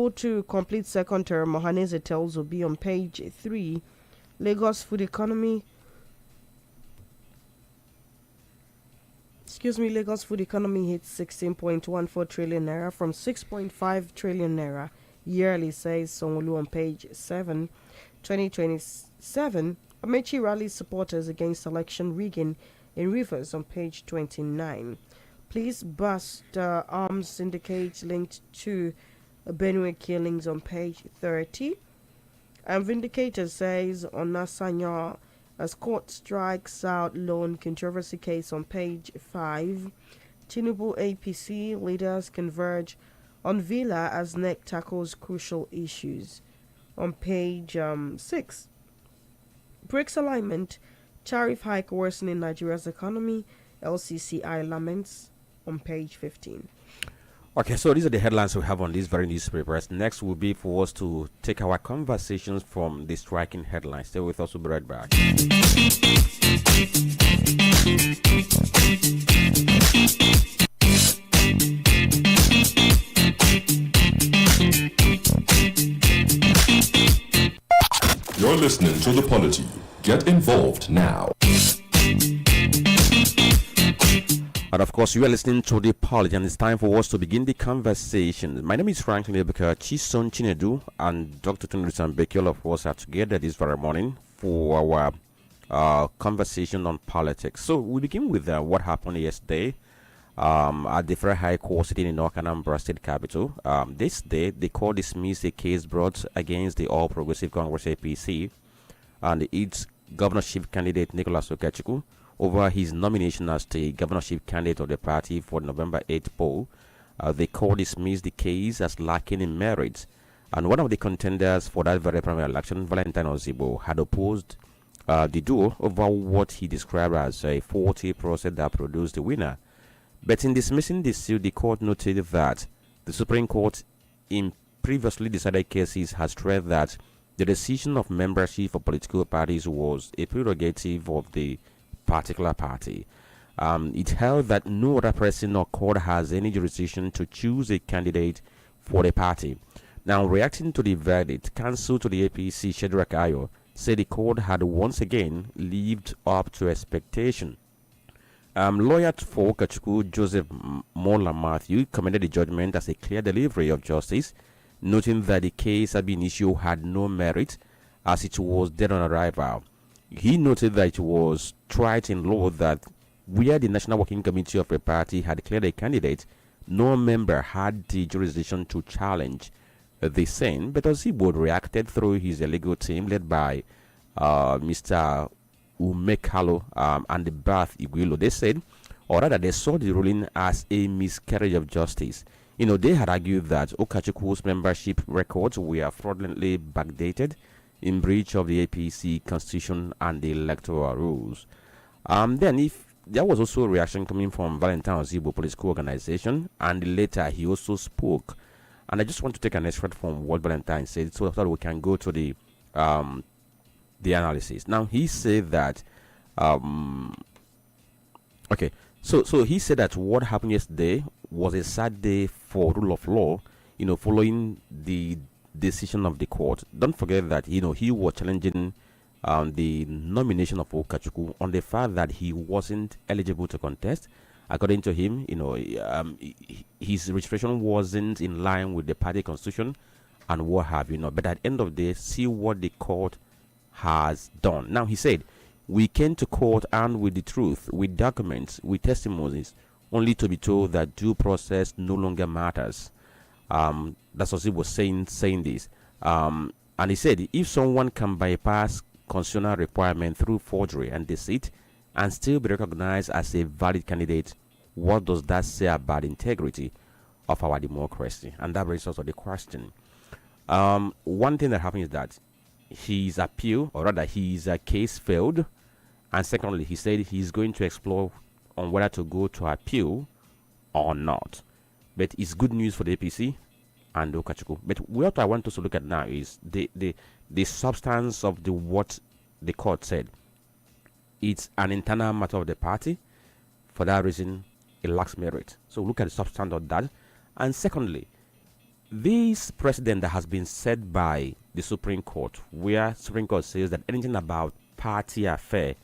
Unable to complete second term, Mohanese tells Obi on page 3. Lagos food economy Lagos food economy hits 16.14 trillion naira from 6.5 trillion naira yearly, says Sonwolu on page 7. 2027, Amechi rallies supporters against election rigging in Rivers on page 29. Police bust arms syndicate linked to Benue killings on page 30. And Vindicator says Onasanya as court strikes out loan controversy case on page 5. Tinubu APC leaders converge on Villa as NEC tackles crucial issues on page 6. BRICS alignment, tariff hike worsening Nigeria's economy, LCCI laments on page 15. Okay, so these are the headlines we have on these very newspapers. Next will be for us to take our conversations from the striking headlines. Stay with us, we'll be right back. You're listening to The Polity. Get involved now. And of course, you are listening to The Polity, and it's time for us to begin the conversation. My name is Franklin and Chisom Chinedu and Dr. Olisa Mbeki. All of us are together this very morning for our conversation on politics. So we begin with what happened yesterday at the Federal High Court sitting in Anambra State Capital. This day, the court dismissed a case brought against the All Progressive Congress APC and its governorship candidate Nicholas Okechukwu over his nomination as the governorship candidate of the party for the November 8th poll. The court dismissed the case as lacking in merit, and one of the contenders for that very primary election, Valentine Ozibo, had opposed the duo over what he described as a faulty process that produced the winner. But in dismissing the suit, the court noted that the Supreme Court in previously decided cases has stressed that the decision of membership for political parties was a prerogative of the particular party. It held that no other person or court has any jurisdiction to choose a candidate for the party. Now, reacting to the verdict, counsel to the APC, Shedrack Ayo, said the court had once again lived up to expectation. Lawyer for Okechukwu, Joseph Mola Matthew, commended the judgment as a clear delivery of justice, noting that the case at been issue had no merit as it was dead on arrival. He noted that it was tried in law that where the National Working Committee of a party had declared a candidate, no member had the jurisdiction to challenge the same. But Ozibo reacted through his legal team led by Mr. Umekalo and the Bath Iguilo. They said, or rather, they saw the ruling as a miscarriage of justice. They had argued that Okachukwu's membership records were fraudulently backdated in breach of the APC constitution and the electoral rules. Then, if there was also a reaction coming from Valentine Ozibo political organization, and later he also spoke. And I just want to take an extract from what Valentine said, so that we can go to the analysis. Now, he said that okay, so he said that what happened yesterday was a sad day for rule of law, following the decision of the court. Don't forget that he was challenging the nomination of Okechukwu on the fact that he wasn't eligible to contest. According to him, his registration wasn't in line with the party constitution and what have you. But at the end of the day, see what the court has done. Now, he said, we came to court armed with the truth, with documents, with testimonies, only to be told that due process no longer matters. That's what he was saying this. And he said, if someone can bypass constitutional requirement through forgery and deceit and still be recognized as a valid candidate, what does that say about the integrity of our democracy? And that brings us to the question. One thing that happened is that his appeal, or rather his case failed. And secondly, he said he's going to explore on whether to go to appeal or not. But it's good news for the APC and Okechukwu. But what I want us to look at now is the substance of what the court said. It's an internal matter of the party. For that reason, it lacks merit. So look at the substance of that. And secondly, this precedent that has been set by the Supreme Court, where Supreme Court says that anything about party affair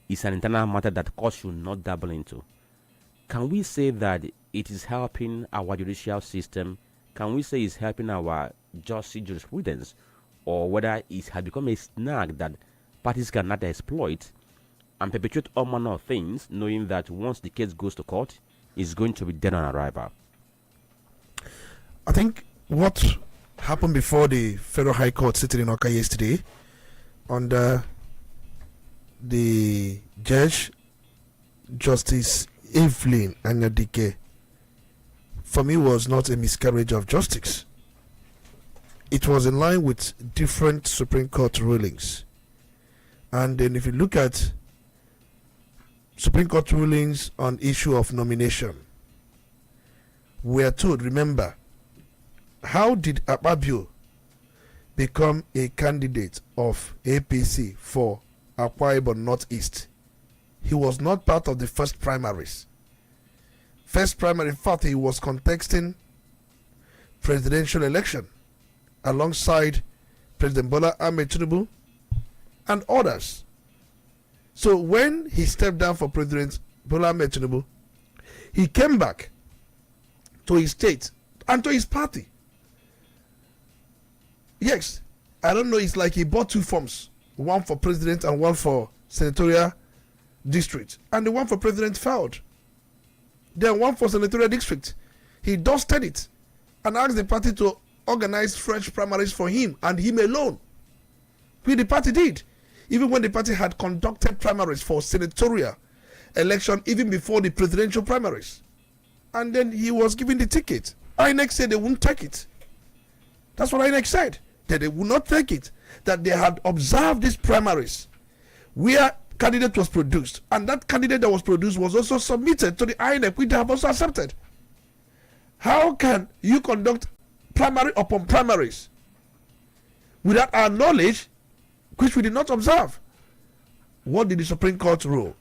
is an internal matter that court should not dabble into, can we say that it is helping our judicial system? Can we say it's helping our jurisprudence, or whether it has become a snag that parties cannot exploit and perpetuate all manner of things, knowing that once the case goes to court, it's going to be dead on arrival? I think what happened before the Federal High Court sitting in Oka yesterday under the Judge Justice Evelyn Anyadike, for me, was not a miscarriage of justice. It was in line with different Supreme Court rulings. And then if you look at Supreme Court rulings on issue of nomination, we are told, remember, how did Akpabio become a candidate of APC for Akwa Ibom Northeast? He was not part of the first primaries. First primary, in fact, he was contesting presidential election alongside President Bola Ahmed Tinubu and others. So when he stepped down for President Bola Ahmed Tinubu, he came back to his state and to his party. Yes, I don't know, it's like he bought two forms, one for president and one for senatorial district, and the one for president failed. Then one for senatorial district, he dusted it and asked the party to organize fresh primaries for him and him alone, which the party did, even when the party had conducted primaries for senatorial election even before the presidential primaries. And then he was given the ticket. INEC said they wouldn't take it. That's what INEC said, that they would not take it, that they had observed these primaries where candidate was produced, and that candidate that was produced was also submitted to the INEC, which they have also accepted. How can you conduct primary upon primaries without our knowledge, which we did not observe? What did the Supreme Court rule?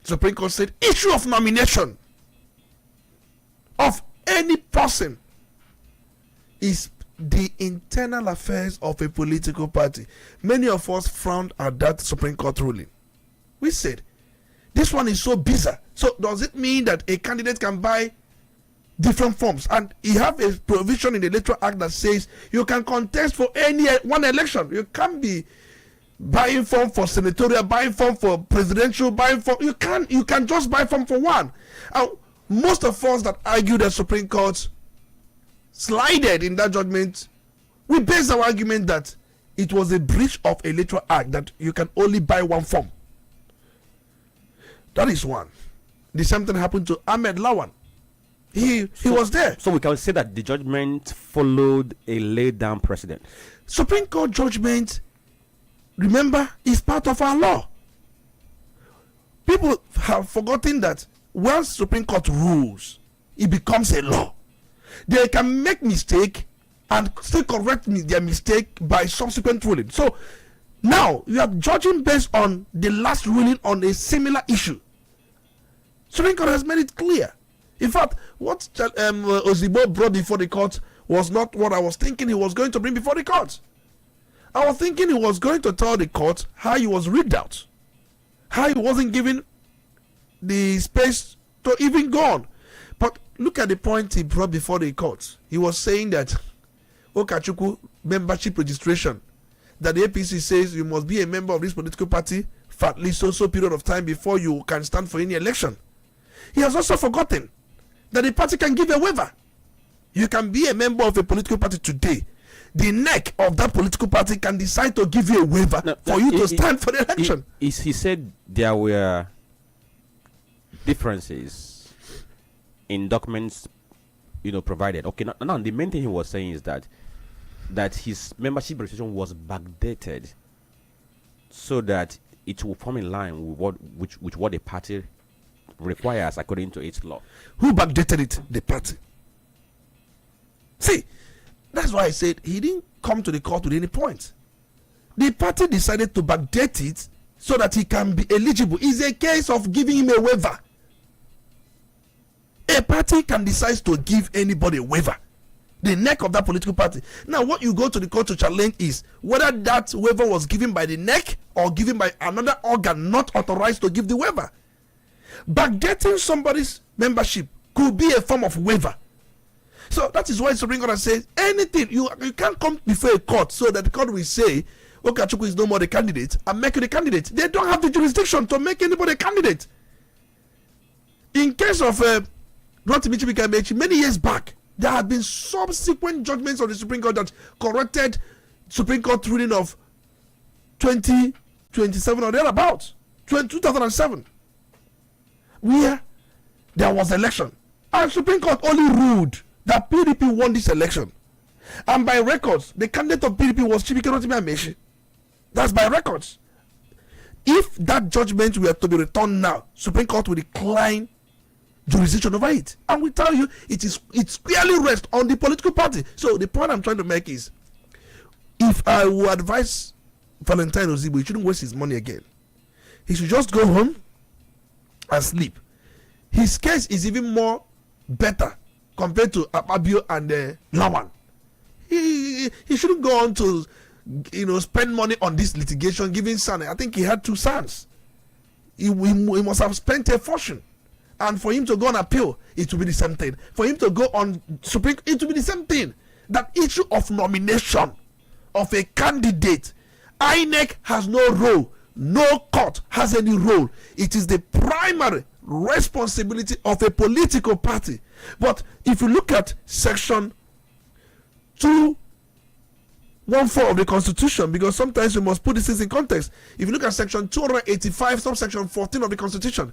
The Supreme Court said issue of nomination of any person is the internal affairs of a political party. Many of us frowned at that Supreme Court ruling. We said, this one is so bizarre. So does it mean that a candidate can buy different forms? And you have a provision in the Electoral Act that says you can contest for any one election. You can't be buying form for senatorial, buying form for presidential, buying form. You can just buy form for one. And most of us that argue that Supreme Court slided in that judgment, we based our argument that it was a breach of Electoral Act, that you can only buy one form. That is one. The same thing happened to Ahmed Lawan. He was there. So we can say that the judgment followed a laid down precedent. Supreme Court judgment, remember, is part of our law. People have forgotten that once Supreme Court rules, it becomes a law. They can make mistake and still correct their mistake by subsequent ruling. So now you are judging based on the last ruling on a similar issue. Supreme Court has made it clear. In fact, what Ozibo brought before the court was not what I was thinking he was going to bring before the court. I was thinking he was going to tell the court how he was rigged out, how he wasn't given the space to even go on. But look at the point he brought before the court. He was saying that Okachuku membership registration, that the APC says you must be a member of this political party for at least so period of time before you can stand for any election. He has also forgotten that the party can give a waiver. You can be a member of a political party today. The neck of that political party can decide to give you a waiver for you to stand for the election. He said there were differences in documents, provided. Okay, now the main thing he was saying is that his membership registration was backdated, so that it will form in line with what the party requires according to its law. Who backdated it? The party. See, that's why I said he didn't come to the court with any point. The party decided to backdate it so that he can be eligible. It's a case of giving him a waiver. A party can decide to give anybody a waiver. the neck of that political party. Now, what you go to the court to challenge is whether that waiver was given by the neck or given by another organ not authorized to give the waiver. But getting somebody's membership could be a form of waiver. So that is why Supreme Court says anything, you can't come before a court so that the court will say, Okachukwu is no more the candidate, and make you the candidate. They don't have the jurisdiction to make anybody a candidate. In case of many years back, there have been subsequent judgments of the Supreme Court that corrected Supreme Court ruling of 2027 or thereabouts, 2007, where there was election. And Supreme Court only ruled that PDP won this election. And by records, the candidate of PDP was Chibike Rotimi Amaechi. That's by records. If that judgment were to be returned now, Supreme Court will decline jurisdiction over it. And we tell you, it clearly rests on the political party. So the point I'm trying to make is, if I would advise Valentine Ozigbo, he shouldn't waste his money again. He should just go home and sleep. His case is even more better compared to Akpabio and Lawan. He shouldn't go on to spend money on this litigation, giving son. I think he had 2 sons. He must have spent a fortune. And for him to go on appeal, it will be the same thing. For him to go on Supreme, it will be the same thing. That issue of nomination of a candidate, INEC has no role. No court has any role. It is the primary responsibility of a political party. But if you look at section 214 of the Constitution, because sometimes we must put these things in context. If you look at section 285, subsection 14 of the Constitution,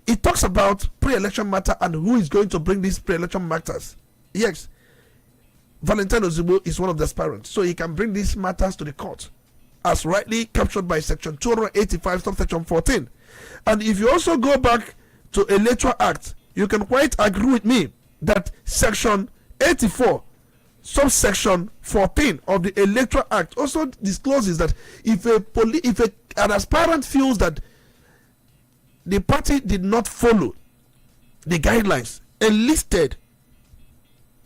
it talks about pre-election matter and who is going to bring these pre-election matters. Yes, Valentine Ozigbo is one of the aspirants, so he can bring these matters to the court, as rightly captured by section 285, subsection 14. And if you also go back to Electoral Act, you can quite agree with me that section 84, subsection 14 of the Electoral Act also discloses that if an aspirant feels that the party did not follow the guidelines enlisted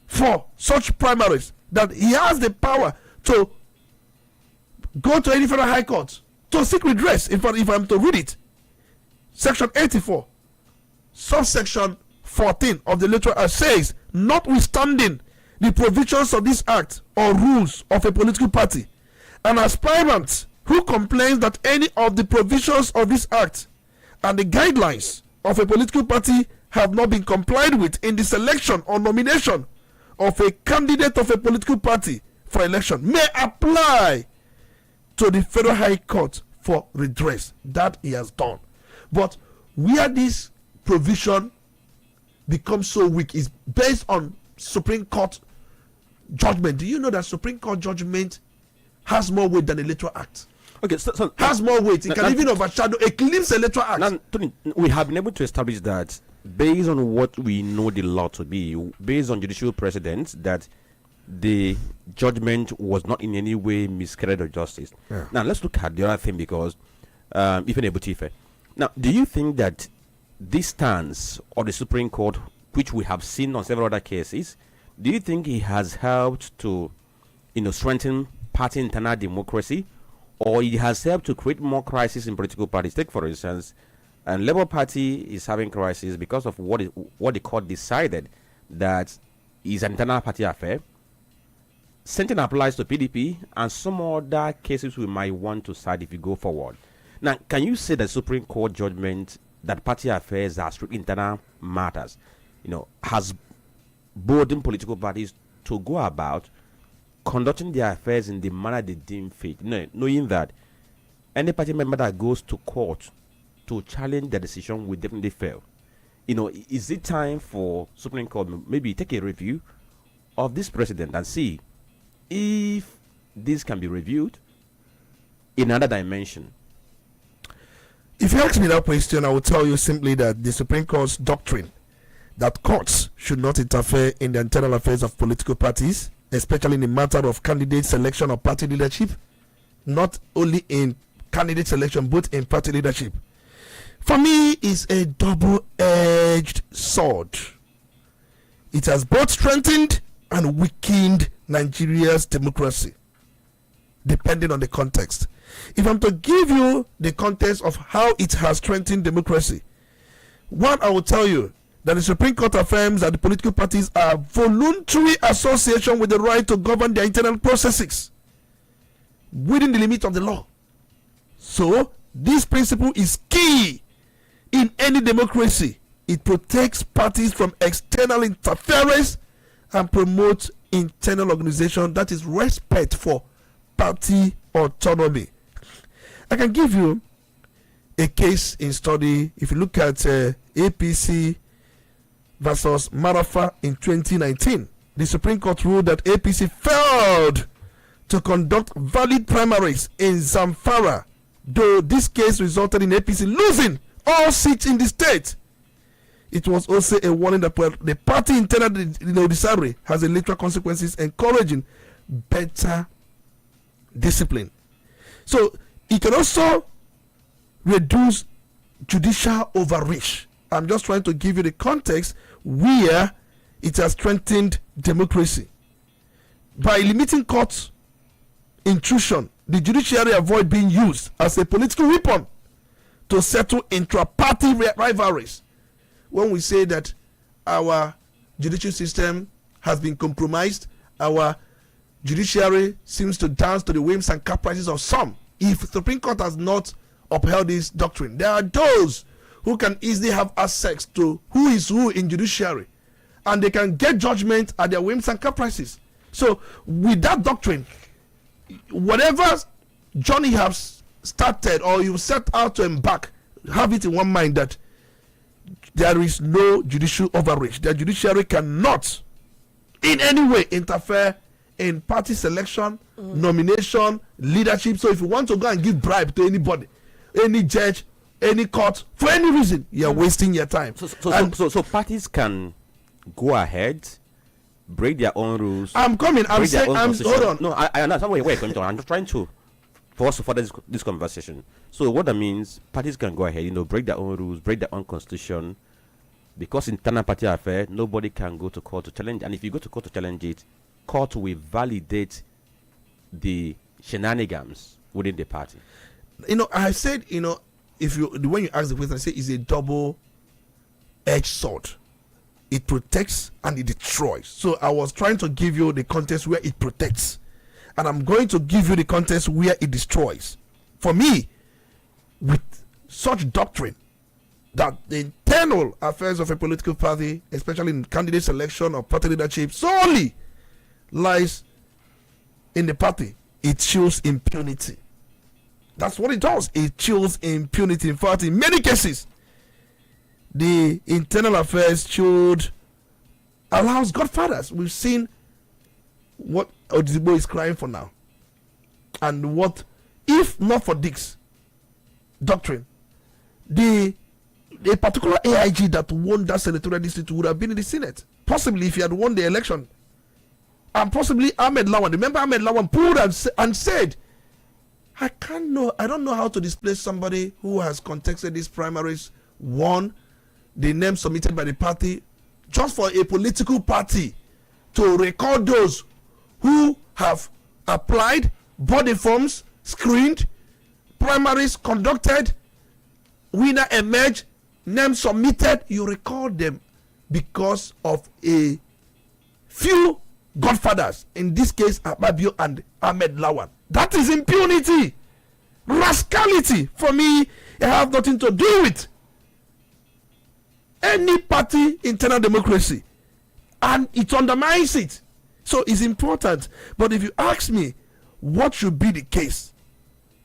for such primaries, that he has the power to go to any federal high court to seek redress. If I'm to read it, section 84, subsection 14 of the Electoral Act says, notwithstanding the provisions of this act or rules of a political party, an aspirant who complains that any of the provisions of this act and the guidelines of a political party have not been complied with in the selection or nomination of a candidate of a political party for election may apply to the Federal High Court for redress. That he has done. But where this provision becomes so weak is based on Supreme Court judgment. Do you know that Supreme Court judgment has more weight than the Electoral Act? Okay, so has more weight. It can even overshadow a clean Electoral Act. Now, Tony, we have been able to establish that based on what we know the law to be, based on judicial precedents, that the judgment was not in any way miscarriage of justice. Yeah. Now, let's look at the other thing, because even Ebutife. Now, do you think that this stance of the Supreme Court, which we have seen on several other cases, do you think it has helped to, strengthen party internal democracy, or it has helped to create more crisis in political parties? Take, for instance, and Labour Party is having crisis because of what the court decided that is an internal party affair. Same thing applies to PDP and some other cases we might want to cite if you go forward. Now, can you say that Supreme Court judgment that party affairs are strict internal matters, has burdened political parties to go about conducting their affairs in the manner they deem fit, knowing that any party member that goes to court to challenge the decision will definitely fail? Is it time for Supreme Court maybe take a review of this precedent and see if this can be reviewed in another dimension? If you ask me that question, I will tell you simply that the Supreme Court's doctrine that courts should not interfere in the internal affairs of political parties, especially in the matter of candidate selection or party leadership, not only in candidate selection but in party leadership, for me is a double-edged sword. It has both strengthened and weakened Nigeria's democracy, depending on the context. If I'm to give you the context of how it has strengthened democracy, one, I will tell you that the Supreme Court affirms that the political parties are voluntary association with the right to govern their internal processes within the limit of the law. So, this principle is key in any democracy. It protects parties from external interference and promotes internal organization, that is respect for party autonomy. I can give you a case in study. If you look at APC versus Marafa in 2019, the Supreme Court ruled that APC failed to conduct valid primaries in Zamfara, though this case resulted in APC losing all seats in the state. It was also a warning that the party internal in Udala has electoral consequences, encouraging better discipline. So it can also reduce judicial overreach. I'm just trying to give you the context where it has strengthened democracy. By limiting court intrusion, the judiciary avoid being used as a political weapon to settle intra-party rivalries. When we say that our judicial system has been compromised, our judiciary seems to dance to the whims and caprices of some. If the Supreme Court has not upheld this doctrine, there are those who can easily have access to who is who in judiciary, and they can get judgment at their whims and caprices. So with that doctrine, whatever journey you have started or you set out to embark, have it in one mind that there is no judicial overreach. The judiciary cannot in any way interfere in party selection, nomination, leadership. So if you want to go and give bribe to anybody, any judge, any court, for any reason, you're wasting your time. So parties can go ahead, break their own rules. I'm coming. I'm saying, hold on. No, I understand where you're coming. I'm just trying to for us to further this conversation. So what that means, parties can go ahead, break their own rules, break their own constitution, because internal party affair, nobody can go to court to challenge. And if you go to court to challenge it, court will validate the shenanigans within the party. I said, if you when you ask the question, I say it's a double-edged sword. It protects and it destroys. So I was trying to give you the context where it protects, and I'm going to give you the context where it destroys. For me, with such doctrine that the internal affairs of a political party, especially in candidate selection or party leadership, solely lies in the party, it shows impunity. That's what it does. It shows impunity. In fact, in many cases, the internal affairs should allows godfathers. We've seen what Odibo is crying for now, and what, if not for this doctrine, the particular AIG that won that senatorial district would have been in the Senate. Possibly if he had won the election, and possibly Ahmed Lawan. Remember, Ahmed Lawan pulled and said, I don't know how to displace somebody who has contested these primaries, won the name submitted by the party, just for a political party to record those who have applied, bought the forms, screened, primaries conducted, winner emerged, name submitted. You record them because of a few godfathers, in this case Ababio and Ahmed Lawan. That is impunity, rascality. For me, it has nothing to do with any party internal democracy, and it undermines it. So it's important. But if you ask me what should be the case,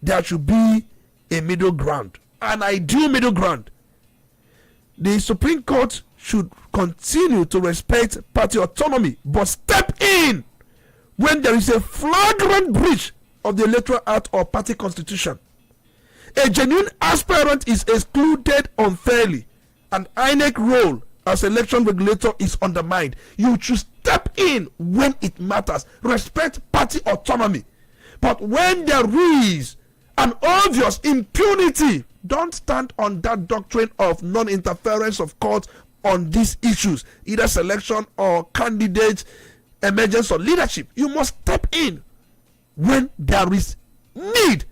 there should be a middle ground, an ideal middle ground. The Supreme Court should continue to respect party autonomy, but step in when there is a flagrant breach of the Electoral Act or party constitution. A genuine aspirant is excluded unfairly, and INEC role as election regulator is undermined. You should step in when it matters. Respect party autonomy. But when there is an obvious impunity, don't stand on that doctrine of non-interference of court on these issues, either selection or candidate emergence of leadership. You must step in when there is need.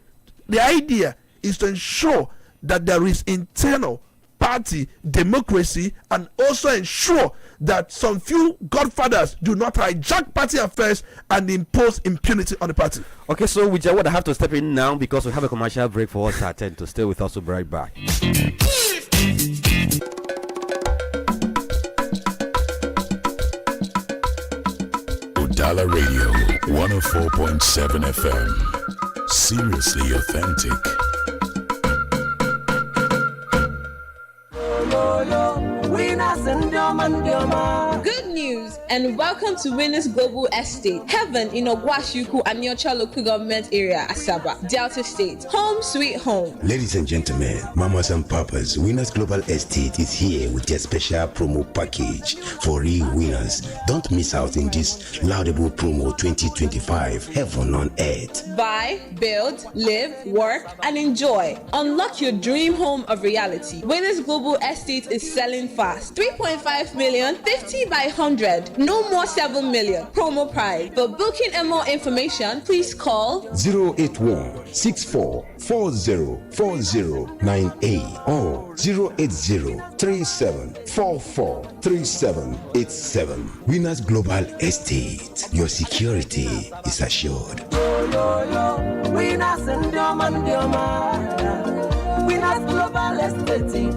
The idea is to ensure that there is internal party democracy, and also ensure that some few godfathers do not hijack party affairs and impose impunity on the party. Okay, so with what I have to step in now because we have a commercial break for us at 10 to stay with us. We'll be right back. Udala Radio 104.7 FM. Seriously authentic. Good news and welcome to Winners Global Estate, Heaven in Ogwashuku and Nyocha local government area, Asaba, Delta State. Home sweet home. Ladies and gentlemen, mamas and papas, Winners Global Estate is here with their special promo package for real winners. Don't miss out in this laudable promo 2025, Heaven on Earth. Buy, build, live, work, and enjoy. Unlock your dream home of reality. Winners Global Estate is selling fast. 3.5 million, 50 by 100. No more 7 million. Promo price. For booking and more information, please call 081 64 40 4098 or 080 37 44 3787. Winners Global Estate. Your security is assured. Winners and Winners Global Estate.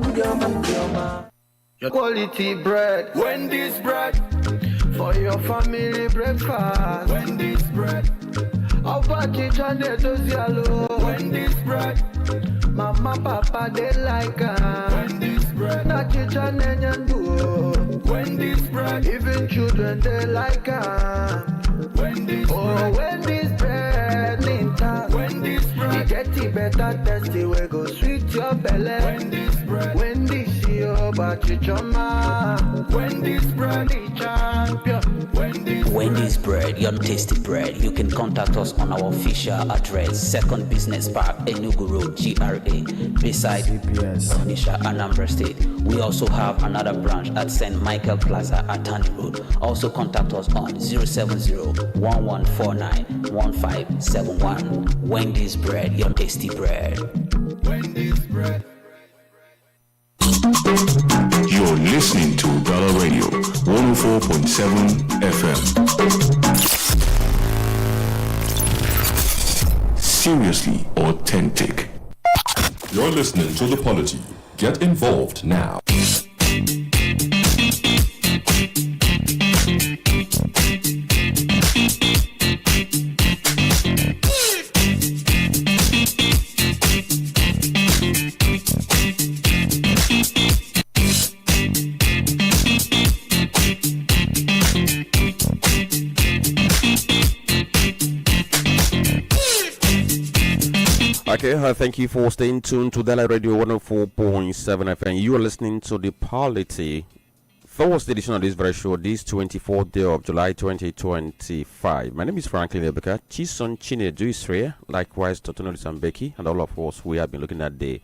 Your quality bread, Wendy's bread, for your family breakfast. Wendy's bread, our package and the yellow. Wendy's bread, mama papa they like Wendy's bread, na chicha nenyandu. Wendy's bread, even children they like Wendy's bread, Wendy's bread, Ninta. Wendy's bread, you get it better tasty, we go sweet your belly. Wendy's bread, Wendy's Wendy's bread, champion. Wendy's bread, your tasty bread. You can contact us on our official address, Second Business Park, Enugu Road, GRA, beside FM Onitsha, Anambra State. We also have another branch at St. Michael Plaza at Tandy Road. Also contact us on 070-1149-1571. Wendy's bread, your tasty bread. Wendy's bread. You're listening to Udala Radio 104.7 FM. Seriously authentic. You're listening to The Polity. Get involved now. Okay, thank you for staying tuned to Udala Radio 104.7 FM. You are listening to The Polity, Thursday edition of this very show, this 24th day of July 2025. My name is Franklin and Chisom is here. Likewise, Olisa Mbeki, and all of us, we have been looking at the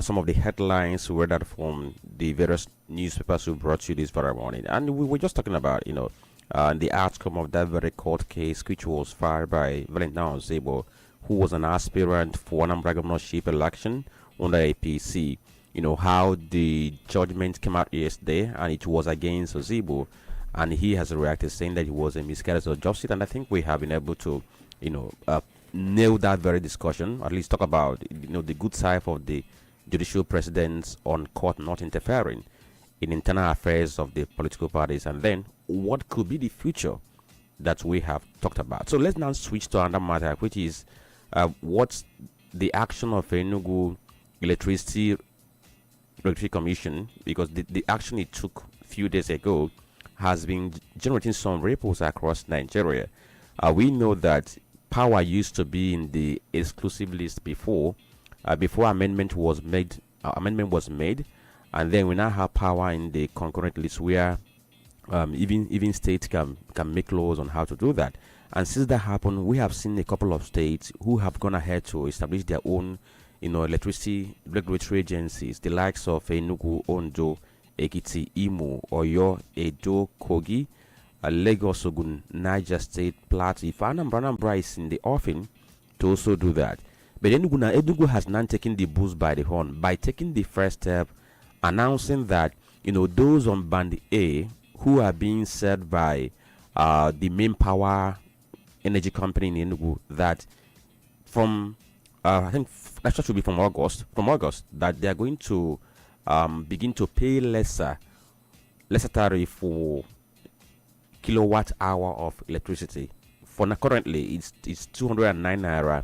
some of the headlines we read out from the various newspapers who brought you this very morning. And we were just talking about, the outcome of that very court case, which was filed by Valentine Zebo, who was an aspirant for Anambra governorship election under APC. How the judgment came out yesterday, and it was against Ozebo, and he has reacted saying that it was a miscarriage of justice. And I think we have been able to, nail that very discussion, at least talk about, the good side of the judicial precedents on court not interfering in internal affairs of the political parties, and then what could be the future that we have talked about. So let's now switch to another matter, which is what's the action of Enugu Electricity Regulatory Commission, because the action it took a few days ago has been generating some ripples across Nigeria. We know that power used to be in the exclusive list before amendment was made, and then we now have power in the concurrent list where even states can make laws on how to do that. And since that happened, we have seen a couple of states who have gone ahead to establish their own, electricity regulatory agencies, the likes of Enugu, Ondo, Ekiti, Imo, Oyo, Edo, Kogi, Lagos, Ogun, Niger State, Plateau. If Anambra is in the offing to also do that. But Enugu has now taken the bulls by the horn by taking the first step, announcing that those on Band A who are being served by the main power energy company in Enugu, that from I think that should be from August that they are going to begin to pay lesser tariff for kilowatt hour of electricity. For now, currently it's 209 naira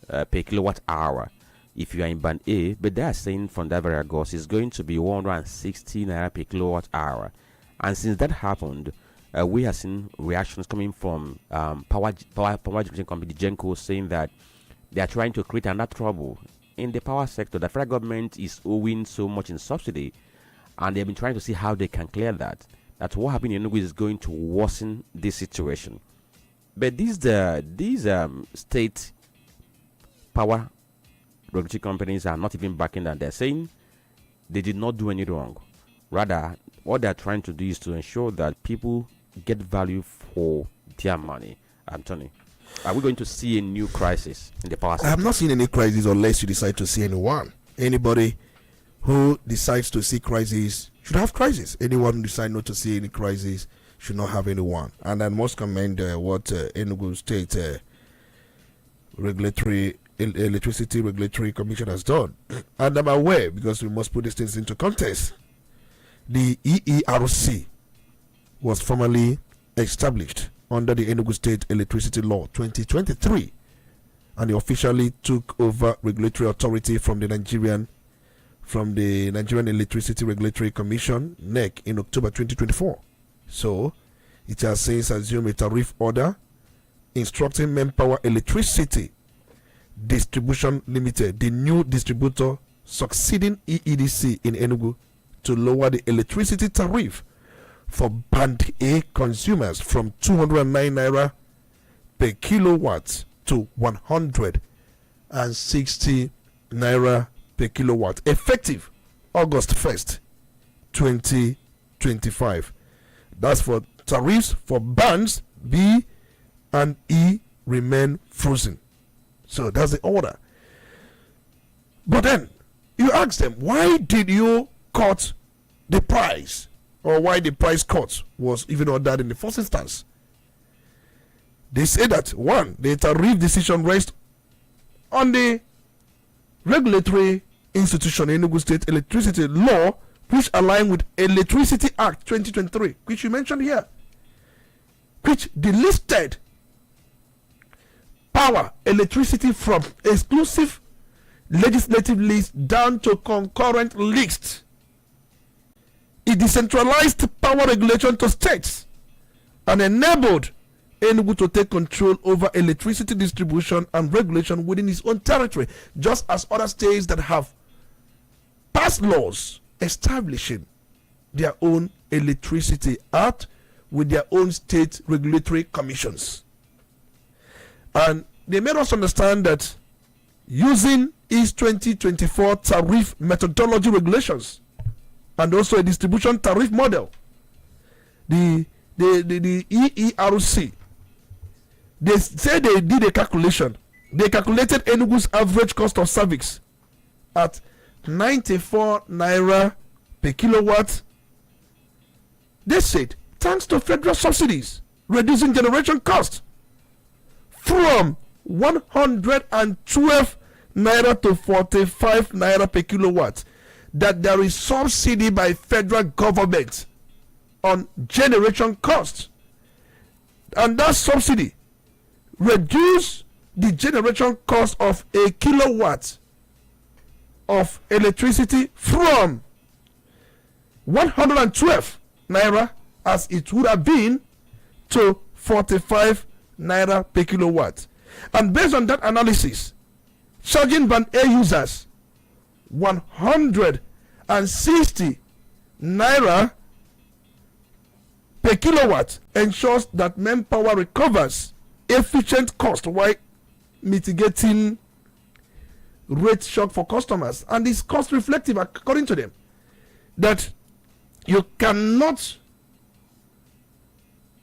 per kilowatt hour if you are in Band A, but they are saying from that very August it's going to be 160 naira per kilowatt hour. And since that happened, we have seen reactions coming from power generation company Genco, saying that they are trying to create another trouble in the power sector. The federal government is owing so much in subsidy, and they've been trying to see how they can clear that. That's what happened in Enugu is going to worsen this situation. But these state power regulatory companies are not even backing that. They're saying they did not do any wrong. Rather, what they're trying to do is to ensure that people get value for their money. Anthony, are we going to see a new crisis in the power sector? I have not seen any crisis unless you decide to see anyone. Anybody who decides to see crisis should have crisis. Anyone who decides not to see any crisis should not have anyone. And I must commend what Enugu State Electricity Regulatory Commission has done. And I'm aware, because we must put these things into context, the EERC was formally established under the Enugu State Electricity Law 2023, and it officially took over regulatory authority from the Nigerian Electricity Regulatory Commission (NEC) in October 2024. So it has since assumed a tariff order instructing Manpower Electricity Distribution Limited, the new distributor succeeding EEDC in Enugu, to lower the electricity tariff for Band A consumers from 209 naira per kilowatt to 160 naira per kilowatt, effective August 1st, 2025. That's for tariffs for bands B and E remain frozen. So that's the order. But then you ask them, why did you cut the price, or why the price cut was even ordered in the first instance? They say that, one, the tariff decision rests on the regulatory institution, Enugu State Electricity Law, which align with Electricity Act 2023, which you mentioned here, which delisted power, electricity from exclusive legislative list down to concurrent list. It decentralized power regulation to states and enabled Enugu to take control over electricity distribution and regulation within its own territory, just as other states that have passed laws establishing their own electricity act with their own state regulatory commissions. And they made us understand that using its 2024 tariff methodology regulations and also a distribution tariff model, the EERC, they say they did a calculation. They calculated Enugu's average cost of service at 94 naira per kilowatt. They said, thanks to federal subsidies, reducing generation cost from 112 naira to 45 naira per kilowatt, that there is subsidy by federal government on generation cost, and that subsidy reduce the generation cost of a kilowatt of electricity from 112 naira, as it would have been, to 45 naira per kilowatt. And based on that analysis, charging Band A users 160 naira per kilowatt ensures that Manpower recovers efficient cost while mitigating rate shock for customers. And it's cost reflective, according to them, that you cannot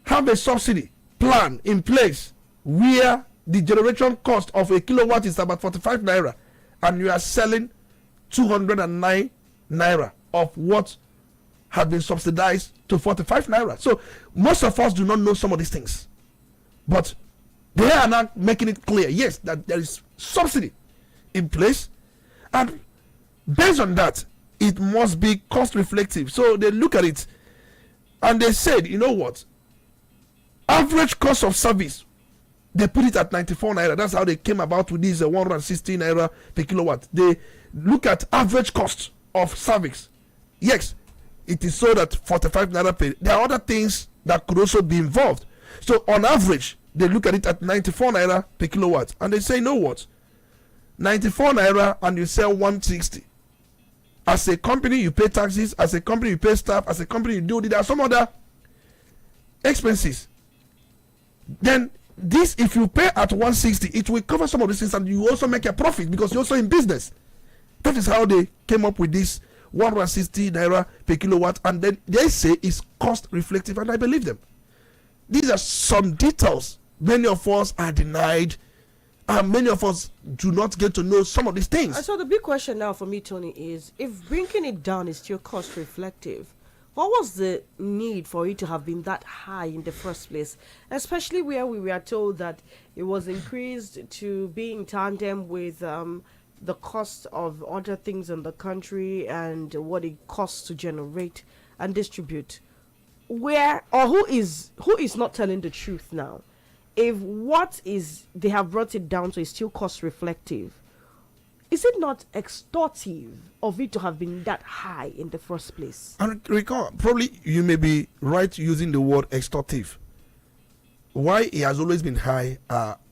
have a subsidy plan in place where the generation cost of a kilowatt is about 45 naira and you are selling 209 naira of what has been subsidized to 45 naira. So most of us do not know some of these things, but they are now making it clear, yes, that there is subsidy in place, and based on that it must be cost reflective. So they look at it and they said, you know what, average cost of service, they put it at 94 naira. That's how they came about with this 160 naira per kilowatt. They look at average cost of service. Yes, it is sold at 45 naira per. There are other things that could also be involved. So on average, they look at it at 94 naira per kilowatt, and they say, you know what, 94 naira and you sell 160. As a company, you pay taxes. As a company, you pay staff. As a company, you do. There are some other expenses. Then this, if you pay at 160, it will cover some of these things, and you also make a profit because you're also in business. That is how they came up with this 160 naira per kilowatt, and then they say it's cost reflective, and I believe them. These are some details many of us are denied, and many of us do not get to know some of these things. So the big question now for me, Tony, is if bringing it down is still cost reflective, what was the need for it to have been that high in the first place, especially where we were told that it was increased to be in tandem with the cost of other things in the country and what it costs to generate and distribute? Where or who is not telling the truth now? If what is they have brought it down to is still cost reflective, is it not extortive of it to have been that high in the first place? And recall, probably you may be right using the word extortive. Why it has always been high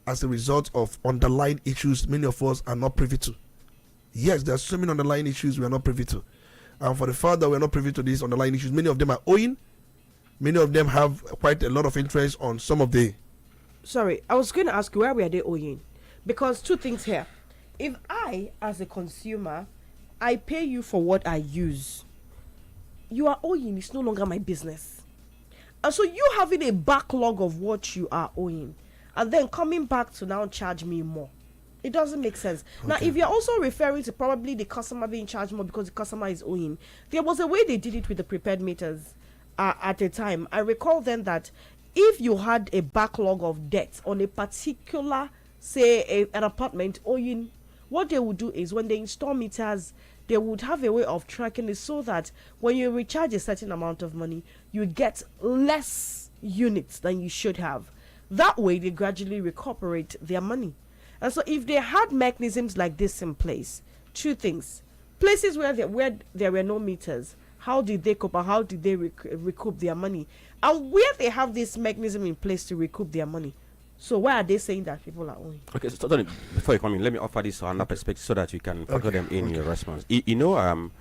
as a result of underlying issues many of us are not privy to. Yes, there are so many underlying issues we are not privy to. And for the fact that we are not privy to these underlying issues, many of them are owing. Many of them have quite a lot of interest on some of the... Sorry, I was going to ask you, where were they owing? Because two things here. If I, as a consumer, I pay you for what I use, you are owing. It's no longer my business. And so you having a backlog of what you are owing and then coming back to now charge me more, it doesn't make sense. Okay. Now, if you're also referring to probably the customer being charged more because the customer is owing, there was a way they did it with the prepaid meters at a time. I recall then that if you had a backlog of debt on a particular, say, an apartment owing, what they would do is when they install meters, they would have a way of tracking it so that when you recharge a certain amount of money, you get less units than you should have. That way, they gradually recuperate their money. And so if they had mechanisms like this in place, two things. Places where there were no meters, how did they cope, or how did they recoup their money? And where they have this mechanism in place to recoup their money, so why are they saying that people are owing? Okay, so Tony, before you come in, let me offer this on another perspective so that you can factor them in your response. You know,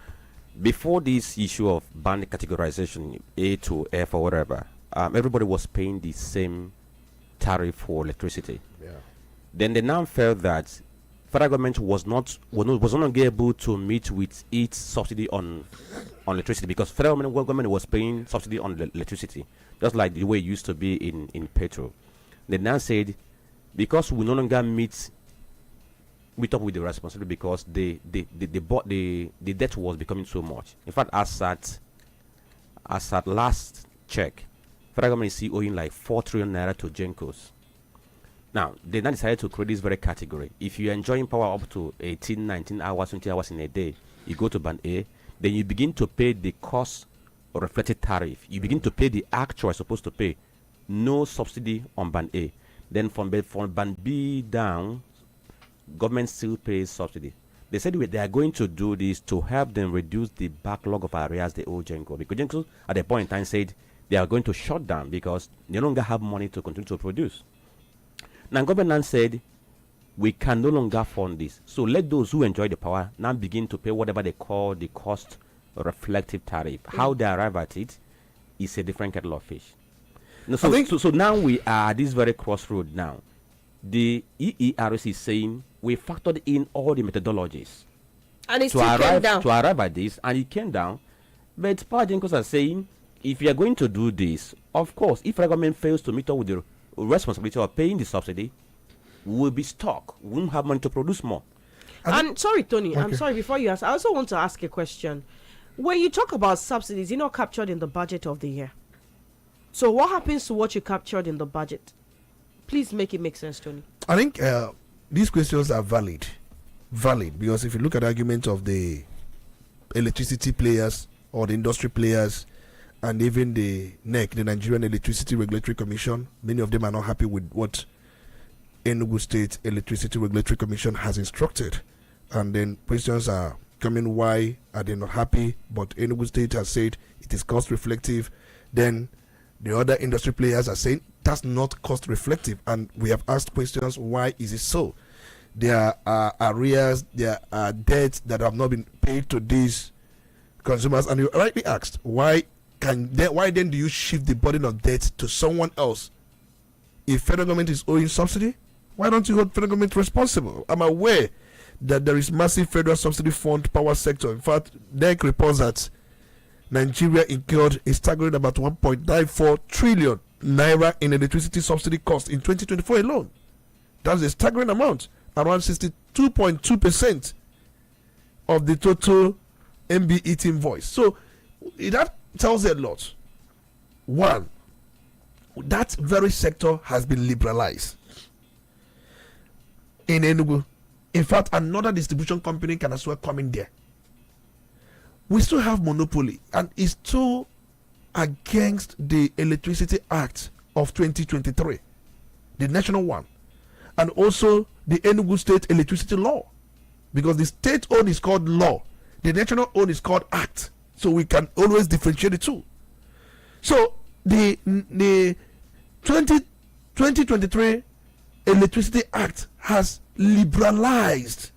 before this issue of band categorization, A to F or whatever, everybody was paying the same tariff for electricity. Yeah. Then they now felt that federal government was not able to meet with its subsidy on electricity, because federal government was paying subsidy on electricity, just like the way it used to be in petrol. They now said, because we no longer meet up with the responsibility, because the debt was becoming so much. In fact, as at last check, federal government is owing like 4 trillion naira to Gencos. Now, they now decided to create this very category. If you're enjoying power up to 18, 19 hours, 20 hours in a day, you go to band A, then you begin to pay the cost or reflected tariff. You begin to pay the actual supposed to pay. No subsidy on band A. Then from band B down, government still pays subsidy. They said they are going to do this to help them reduce the backlog of areas they owe Genco. Because Genco at a point in time said they are going to shut down because they no longer have money to continue to produce. Now government said we can no longer fund this. So let those who enjoy the power now begin to pay whatever they call the cost reflective tariff. How they arrive at it is a different kettle of fish. No, so now we are at this very crossroad now. The EERS is saying we factored in all the methodologies and it still came down. To arrive at this, and it came down. But power gencos are saying if you are going to do this, of course, if the government fails to meet up with the responsibility of paying the subsidy, we will be stuck. We won't have money to produce more. And sorry, Tony, I'm sorry, before you ask, I also want to ask a question. When you talk about subsidies, you're not captured in the budget of the year. So what happens to what you captured in the budget? Please make it make sense, Tony. I think these questions are valid, because if you look at the argument of the electricity players or the industry players and even the NEC, the Nigerian Electricity Regulatory Commission, many of them are not happy with what Enugu State Electricity Regulatory Commission has instructed. And then questions are coming, why are they not happy? But Enugu State has said it is cost reflective. Then the other industry players are saying that's not cost reflective. And we have asked questions, why is it so? There are arrears, there are debts that have not been paid to these consumers. And you rightly asked, why then do you shift the burden of debt to someone else? If federal government is owing subsidy, why don't you hold federal government responsible? I'm aware that there is massive federal subsidy fund power sector. In fact, NEC reports that Nigeria incurred a staggering about 1.94 trillion naira in electricity subsidy cost in 2024 alone. That's a staggering amount, around 62.2% of the total MBET invoice. So that tells a lot. One, that very sector has been liberalized in Enugu. In fact, another distribution company can as well come in there. We still have monopoly, and it's still against the Electricity Act of 2023, the national one, and also the Enugu State Electricity Law, because the state owned is called law, the national owned is called act. So we can always differentiate the two. So the 2023 Electricity Act has liberalized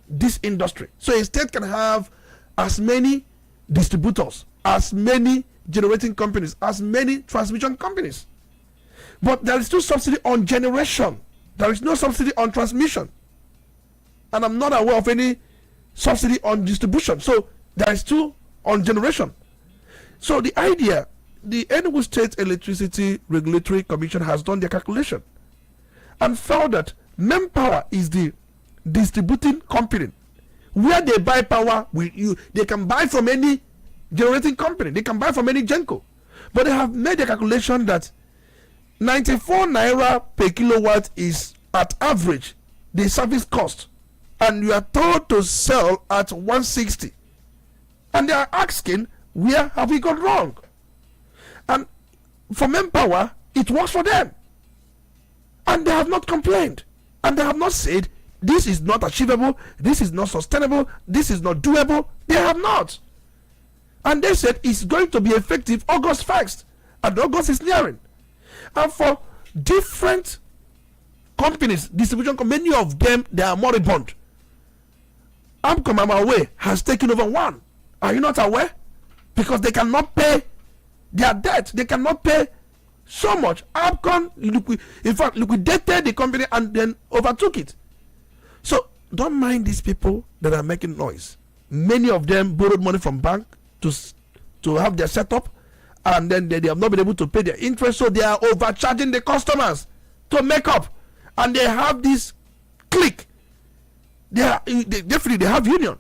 this industry. So a state can have as many distributors, as many generating companies, as many transmission companies. But there is still subsidy on generation. There is no subsidy on transmission. And I'm not aware of any subsidy on distribution. So there is still on generation. So the idea, the Enugu State Electricity Regulatory Commission has done their calculation and found that Manpower is the distributing company. Where they buy power, they can buy from any generating company. They can buy from any Genco. But they have made a calculation that 94 naira per kilowatt is at average the service cost. And you are told to sell at 160. And they are asking, where have we gone wrong? And for Manpower, it works for them. And they have not complained. And they have not said, this is not achievable, this is not sustainable, this is not doable. They have not. And they said it's going to be effective August 1st. And August is nearing. And for different companies, distribution companies, many of them, they are moribund. Amcom Amaway has taken over one. Are you not aware? Because they cannot pay their debt. They cannot pay so much. Amcom, in fact, liquidated the company and then overtook it. So don't mind these people that are making noise. Many of them borrowed money from bank to have their setup, and then they have not been able to pay their interest, so they are overcharging the customers to make up. And they have this clique. They definitely have union.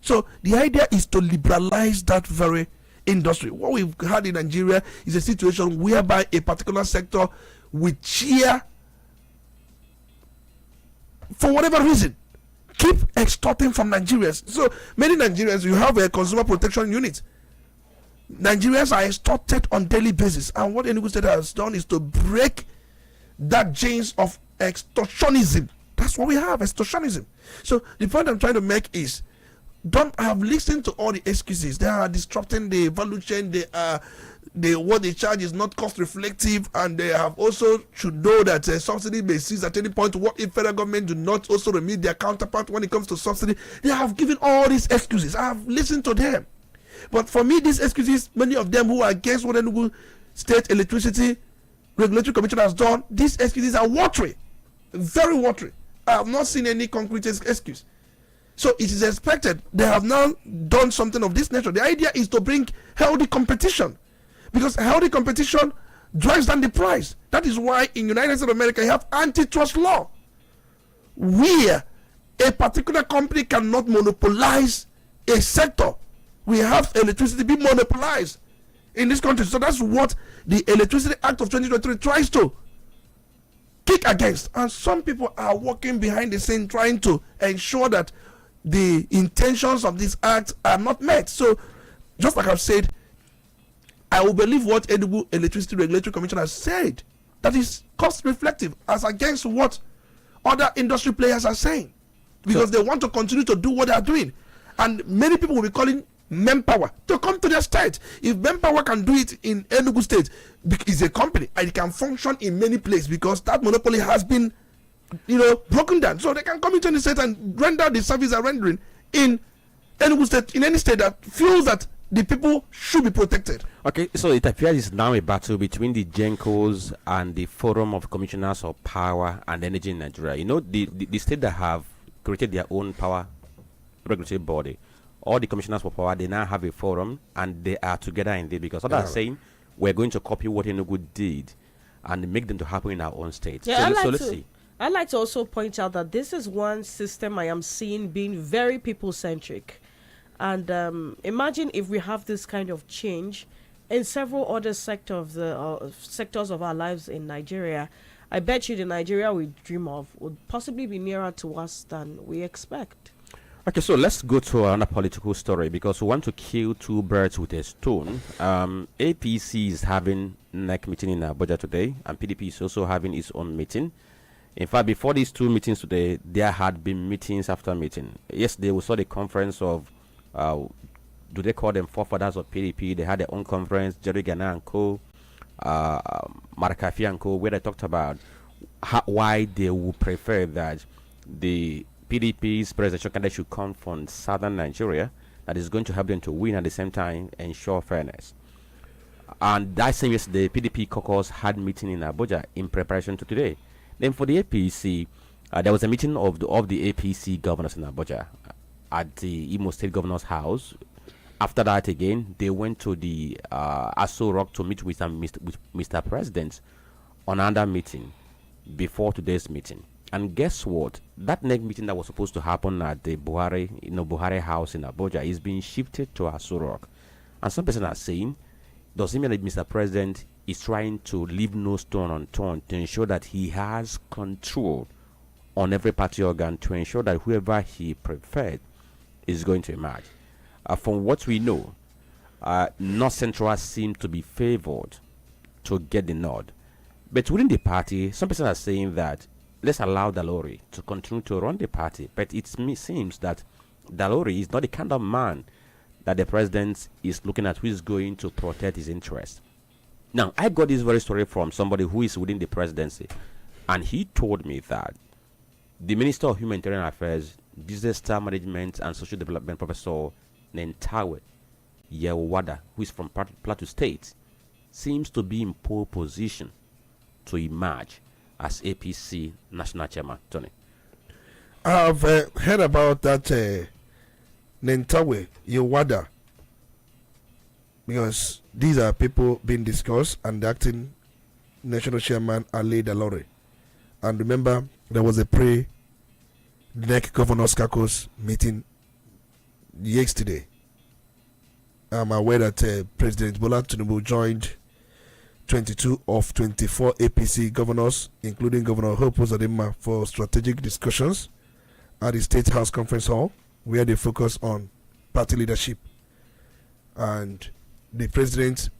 So the idea is to liberalize that very industry. What we've had in Nigeria is a situation whereby a particular sector will cheer, for whatever reason, keep extorting from Nigerians. So many Nigerians, you have a consumer protection unit. Nigerians are extorted on daily basis, and what Enugu State has done is to break that chains of extortionism. That's what we have, extortionism. So the point I'm trying to make is, don't have listened to all the excuses. They are disrupting the value chain. What they charge is not cost reflective, and they have also should know that subsidy may cease at any point. What if federal government do not also remit their counterpart when it comes to subsidy? They have given all these excuses. I have listened to them, but for me, these excuses, many of them who are against what Enugu State Electricity Regulatory Commission has done, these excuses are watery, very watery. I have not seen any concrete excuse. So it is expected. They have now done something of this nature. The idea is to bring healthy competition, because healthy competition drives down the price. That is why in United States of America you have antitrust law, where a particular company cannot monopolize a sector. We have electricity be monopolized in this country. So that's what the Electricity Act of 2023 tries to kick against. And some people are working behind the scene trying to ensure that the intentions of this act are not met. So, just like I've said, I will believe what Enugu Electricity Regulatory Commission has said. That is cost reflective as against what other industry players are saying, because they want to continue to do what they are doing. And many people will be calling manpower to come to their state. If manpower can do it in Enugu State, it's a company and it can function in many places, because that monopoly has been, broken down. So they can come into the state and render the service they're rendering in Enugu State, in any state that feels that the people should be protected. Okay, so it appears it's now a battle between the GENCOs and the Forum of Commissioners of Power and Energy in Nigeria. The state that have created their own power regulatory body, all the commissioners for power, they now have a forum and they are together in there, because others are saying we're going to copy what Enugu did and make them to happen in our own state. Yeah, so let's see. I'd like to also point out that this is one system I am seeing being very people-centric. And imagine if we have this kind of change in several other sectors of our lives in Nigeria. I bet you the Nigeria we dream of would possibly be nearer to us than we expect. Okay, so let's go to another political story, because we want to kill two birds with a stone. APC is having NEC meeting in Abuja today, and PDP is also having its own meeting. In fact, before these two meetings today, there had been meetings after meeting. Yesterday, we saw the conference of, do they call them forefathers of PDP? They had their own conference, Jerry Ghana and co, Marakafi and co, where they talked about why they would prefer that the PDP's presidential candidate should come from southern Nigeria, that is going to help them to win, at the same time ensure fairness. And that same yesterday, PDP caucus had meeting in Abuja in preparation to today. Then for the APC, there was a meeting of the APC governors in Abuja at the Imo State Governor's House. After that, again, they went to the Aso Rock to meet with Mr. President on another meeting before today's meeting. And guess what? That next meeting that was supposed to happen at the Buhari House in Abuja is being shifted to Aso Rock. And some people are saying, does it mean that Mr. President is trying to leave no stone unturned to ensure that he has control on every party organ, to ensure that whoever he preferred is going to emerge? From what we know, North Central seem to be favored to get the nod. But within the party, some people are saying that let's allow Dalori to continue to run the party. But it seems that Dalori is not the kind of man that the president is looking at, who is going to protect his interests. Now, I got this very story from somebody who is within the presidency, and he told me that the Minister of Humanitarian Affairs, Disaster Management and Social Development, Professor Nentawe Yewada, who is from Plateau State, seems to be in pole position to emerge as APC national chairman. Tony, I've heard about that Nentawe Yewada, because these are people being discussed, and the acting national chairman Ali Dalore. And remember, there was a pre-NEC Governors Caucus meeting yesterday. I'm aware that President Bola Tinubu joined 22 of 24 APC governors, including Governor Hope Uzodinma, for strategic discussions at the State House Conference Hall, where they focus on party leadership. And the president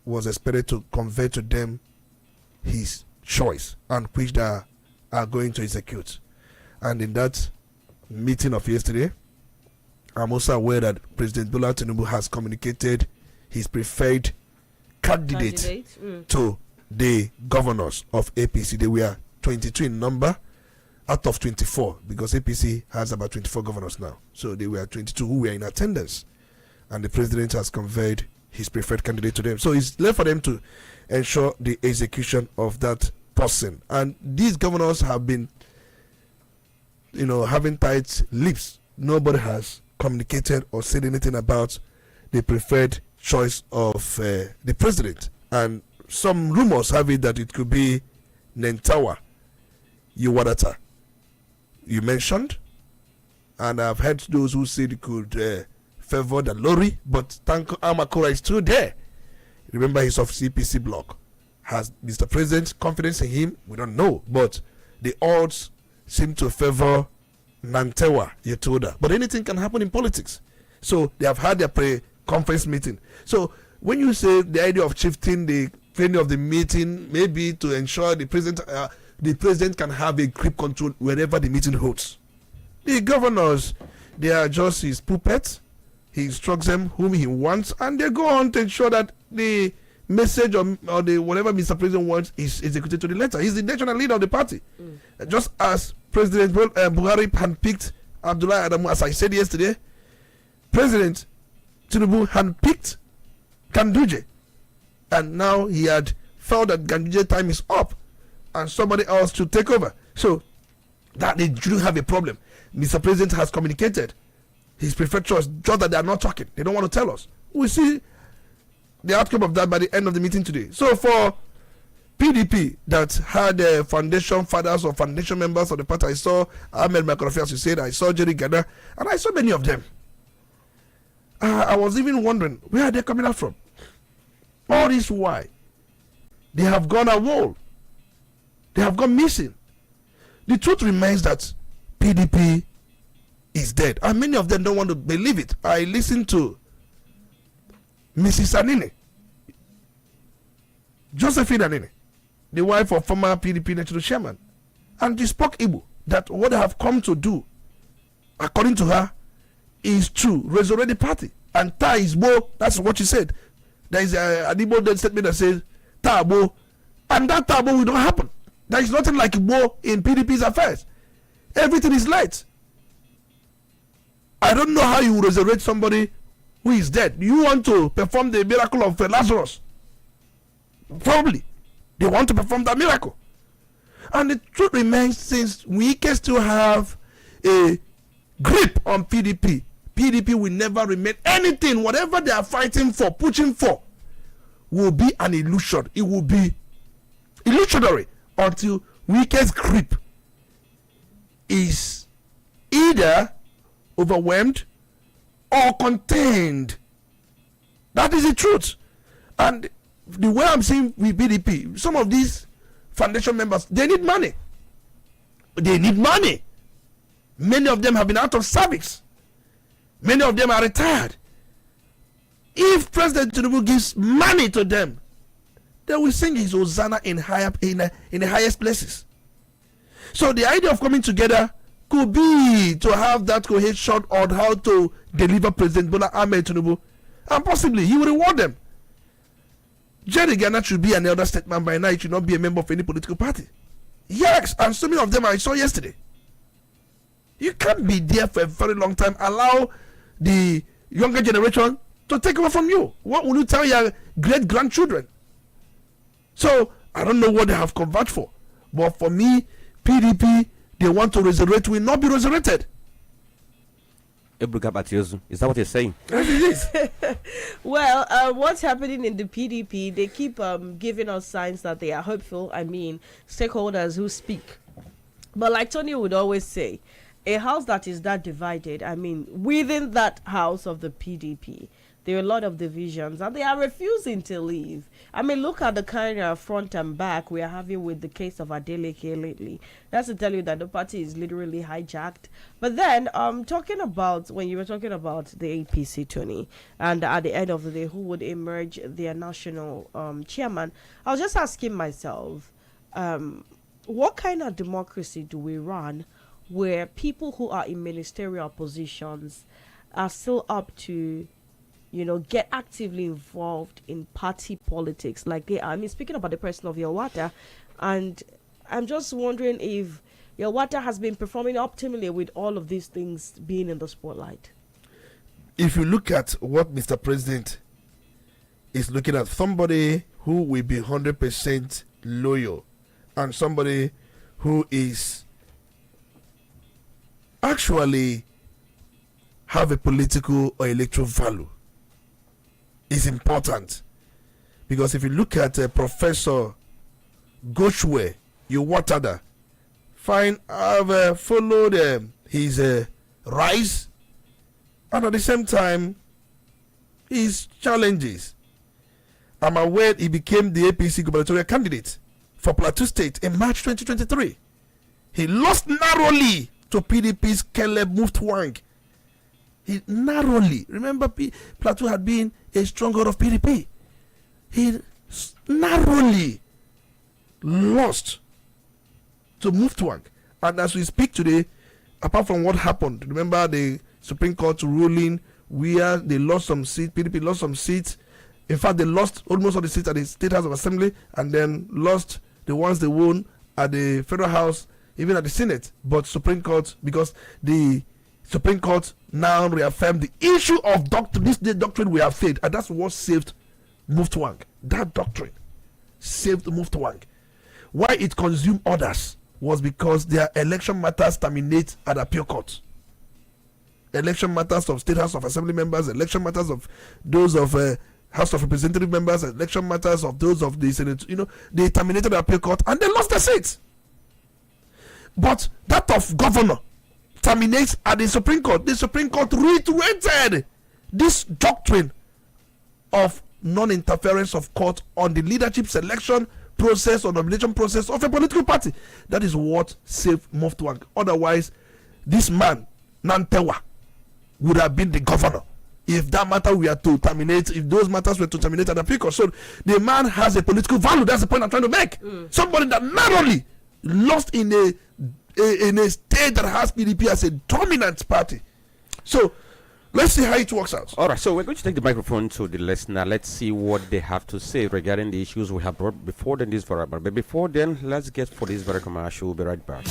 was expected to convey to them his choice, and which they are going to execute. And in that meeting of yesterday, I'm also aware that President Bola Tinubu has communicated his preferred candidate to the governors of APC. They were 22 in number out of 24, because APC has about 24 governors now. So they were 22 who were in attendance, and the president has conveyed his preferred candidate to them. So it's left for them to ensure the execution of that person. And these governors have been, having tight lips nobody has communicated or said anything about the preferred choice of the president. And some rumors have it that it could be Nentawa Yuwadata. You mentioned, and I've heard those who said it could favor the Lori, but Tanko Amakora is still there. Remember, he's of CPC block. Has Mr. President confidence in him? We don't know, but the odds seem to favor Nantewa Yetoda. But anything can happen in politics. So they have had their pre-conference meeting. So when you say the idea of shifting the venue of the meeting, maybe to ensure the president can have a grip control wherever the meeting holds. The governors, they are just his puppets. He instructs them whom he wants, and they go on to ensure that the message or the whatever Mr. President wants is executed to the letter. He's the national leader of the party. Just as President Buhari handpicked Abdullah Adamu, as I said yesterday, President Tinubu handpicked Ganduje, and now he had felt that Ganduje's time is up and somebody else to take over. So that they do have a problem. Mr. President has communicated his preferred choice, just that they are not talking. They don't want to tell us. We'll see the outcome of that by the end of the meeting today. So for PDP that had foundation fathers or foundation members of the party, I saw Ahmed Makarafi, as you said, I saw Jerry Gada, and I saw many of them. I was even wondering, where are they coming out from? All this why? They have gone AWOL. They have gone missing. The truth remains that PDP is dead, and many of them don't want to believe it. I listened to Mrs. Anini, Josephine Anini, the wife of former PDP national chairman, and she spoke Igbo, that what they have come to do, according to her, is to resurrect the party and tie his bow. That's what she said. There is an Igbo statement that says Tabo, and that Tabo will not happen. There is nothing like Igbo in PDP's affairs. Everything is light. I don't know how you will resurrect somebody who is dead. You want to perform the miracle of Lazarus? Probably. They want to perform that miracle. And the truth remains, since we can still have a grip on PDP, PDP will never remain anything. Whatever they are fighting for, pushing for, will be an illusion. It will be illusionary until weakest grip is either overwhelmed or contained. That is the truth. And the way I'm seeing with PDP, some of these foundation members, they need money. They need money. Many of them have been out of service. Many of them are retired. If President Tinubu gives money to them, they will sing his Hosanna in the highest places. So the idea of coming together could be to have that cohesion on how to deliver President Bola Ahmed Tinubu, and possibly he will reward them. Jerry Ghana should be an elder statesman by now. He should not be a member of any political party. Yes, and so many of them I saw yesterday. You can't be there for a very long time. Allow the younger generation to take over from you. What will you tell your great grandchildren? So I don't know what they have converged for, but for me, PDP, they want to resurrect, will not be resurrected. Ebuka, is that what you're saying? Yes, it is. Well, what's happening in the PDP, they keep giving us signs that they are hopeful. I mean, stakeholders who speak. But like Tony would always say, a house that is that divided, I mean, within that house of the PDP, there are a lot of divisions, and they are refusing to leave. I mean, look at the kind of front and back we are having with the case of Adeleke lately. That's to tell you that the party is literally hijacked. But then, talking about, when you were talking about the APC, Tony, and at the end of the day, who would emerge their national chairman, I was just asking myself, what kind of democracy do we run where people who are in ministerial positions are still up to, get actively involved in party politics like they are? I mean, speaking about the person of Yelwata, and I'm just wondering if Yelwata has been performing optimally with all of these things being in the spotlight. If you look at what Mr. President is looking at, somebody who will be 100% loyal and somebody who is actually have a political or electoral value. It's important. Because if you look at Professor Goshwe, Watada, I've followed his rise and at the same time his challenges. I'm aware he became the APC gubernatorial candidate for Plateau State in March 2023. He lost narrowly to PDP's Caleb Muftwang. He narrowly, remember, Plateau had been a stronghold of PDP. He narrowly lost to Muftwang. And as we speak today, apart from what happened, remember the Supreme Court ruling where they lost some seats, PDP lost some seats. In fact, they lost almost all the seats at the State House of Assembly and then lost the ones they won at the Federal House, even at the Senate. But Supreme Court, because the Supreme Court now reaffirmed the issue of this doctrine we have said, and that's what saved Muftwang. That doctrine saved Muftwang. Why it consumed others was because their election matters terminate at appeal court. Election matters of State House of Assembly members, election matters of those of House of Representative members, election matters of those of the Senate, they terminated the appeal court and they lost their seats. But that of governor terminates at the Supreme Court. The Supreme Court reiterated this doctrine of non-interference of court on the leadership selection process or nomination process of a political party. That is what saved Muftwang. Otherwise, this man, Nantewa, would have been the governor if that matter were to terminate, if those matters were to terminate at the appeal court. So the man has a political value. That's the point I'm trying to make. Somebody that not only lost in a state that has PDP as a dominant party. So let's see how it works out. All right, so we're going to take the microphone to the listener. Let's see what they have to say regarding the issues we have brought before then this variable. But before then, let's get for this very commercial. We'll be right back.